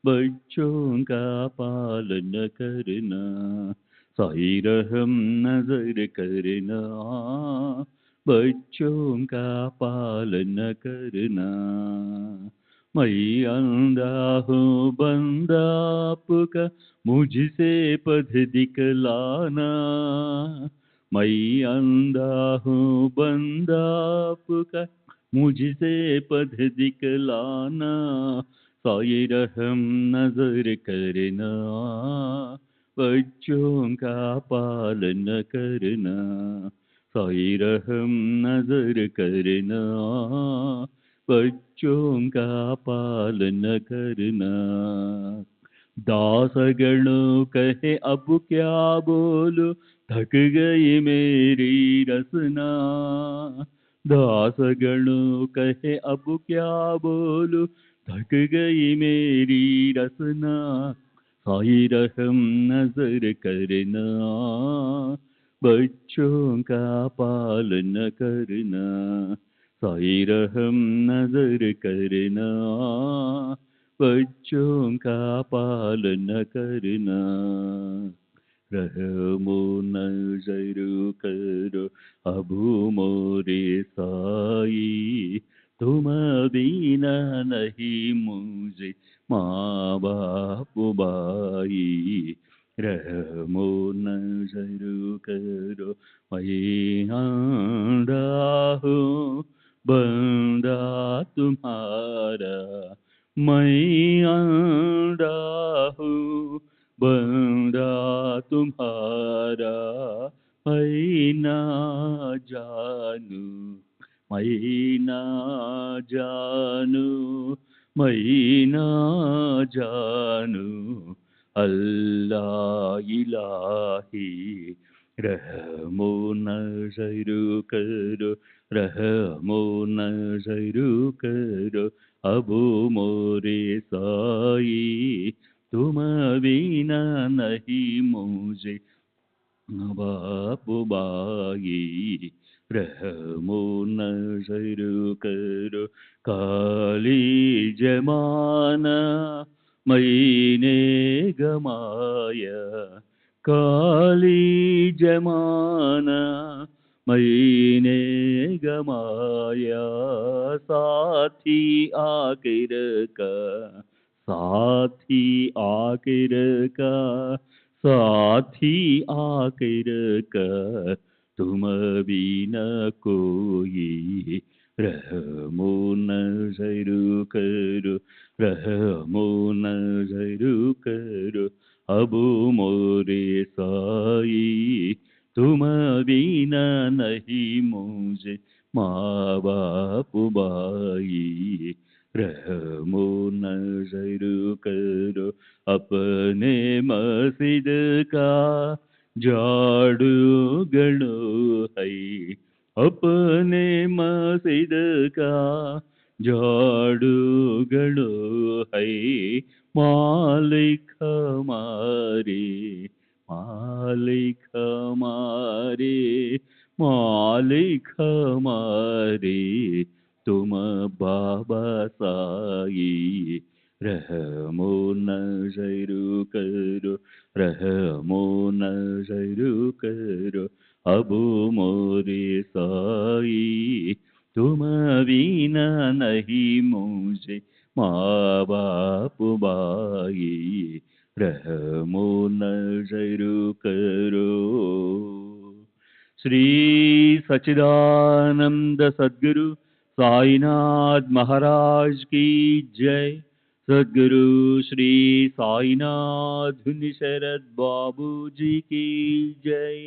बच्चों का पालन करना. साई रहम नजर करना, बच्चों का पालन करना. मैं अंधा हूँ बंदा आपका, मुझसे पथ दिखलाना. मैं अंधा हूँ बंदा आपका, मुझसे पथ दिखलाना. साई रहम नजर करना, बच्चों का पालन करना. साई रहम नजर करना, बच्चों का पालन करना. दासगणों कहे अब क्या बोलो, थक गई मेरी रसना. दासगणों कहे अब क्या बोलो, थक गई मेरी रसना. साई रहम नजर करना, बच्चों का पालन करना. साई रहम नजर करना, बच्चों का पालन करना. रहमो नजर करो अबू मोरे साई, तुम बिना नहीं मुझे माँ बाप भाई, रहमो नजर करो मैं आंधा हूँ बंदा तुम्हारा, मैं आंधा हूँ बंदा तुम्हारा, मैं ना जानू मैं ना जानू मैं ना जानू अल्लाह इलाही, रहमो नजर करो रहमो नजर करो अबू मोरे साई, तुम बिना नहीं मुझे बाप बाई, रहमो नजर करो काली जमाना मैंने गमाया, काली जमाना मैंने गमाया, साथी आखिर का साथी आखिर का साथी आखिर का तुम बिना कोई, रहमो नजर करो रहमो नजर करो अबू मोरे साई, तुम बिना नहीं मुझे माँ बाप भाई, रहमो नजर करो अपने मस्जिद का झाड़ू गणो है, अपने मस्जिद का झाड़ू गणो है, मालिक हमारे मालिक हमारे मालिक हमारे तुम बाबा साई, रहमो नजर करो रहमो नजर करो अबू मोरे साई, तुम बिना नहीं मुझे माँ बाप भाई, रहमो नजर करो। श्री सच्चिदानंद सद्गुरु साईनाथ महाराज की जय। सद्गुरु श्री साईनाथ धुनि शरद बाबू जी की जय।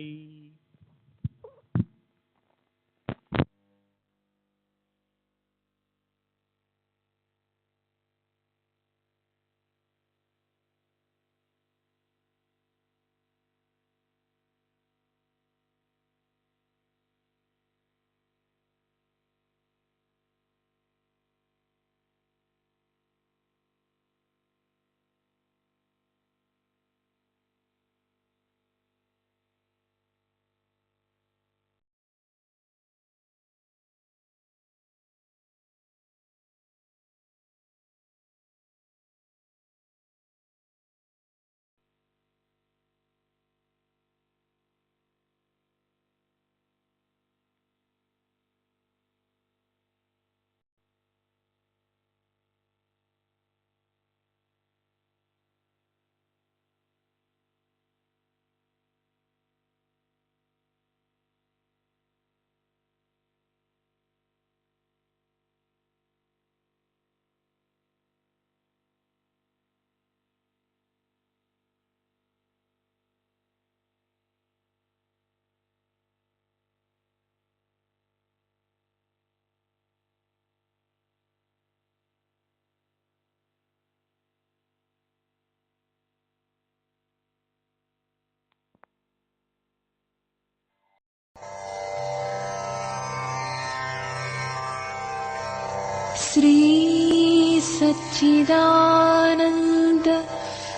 श्री सच्चिदानंद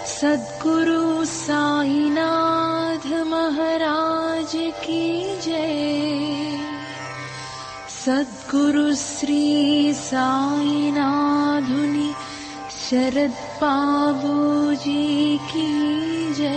सद्गुरु साईनाथ महाराज की जय। सद्गुरु श्री साईनाथुनि शरद बाबू जी की जय।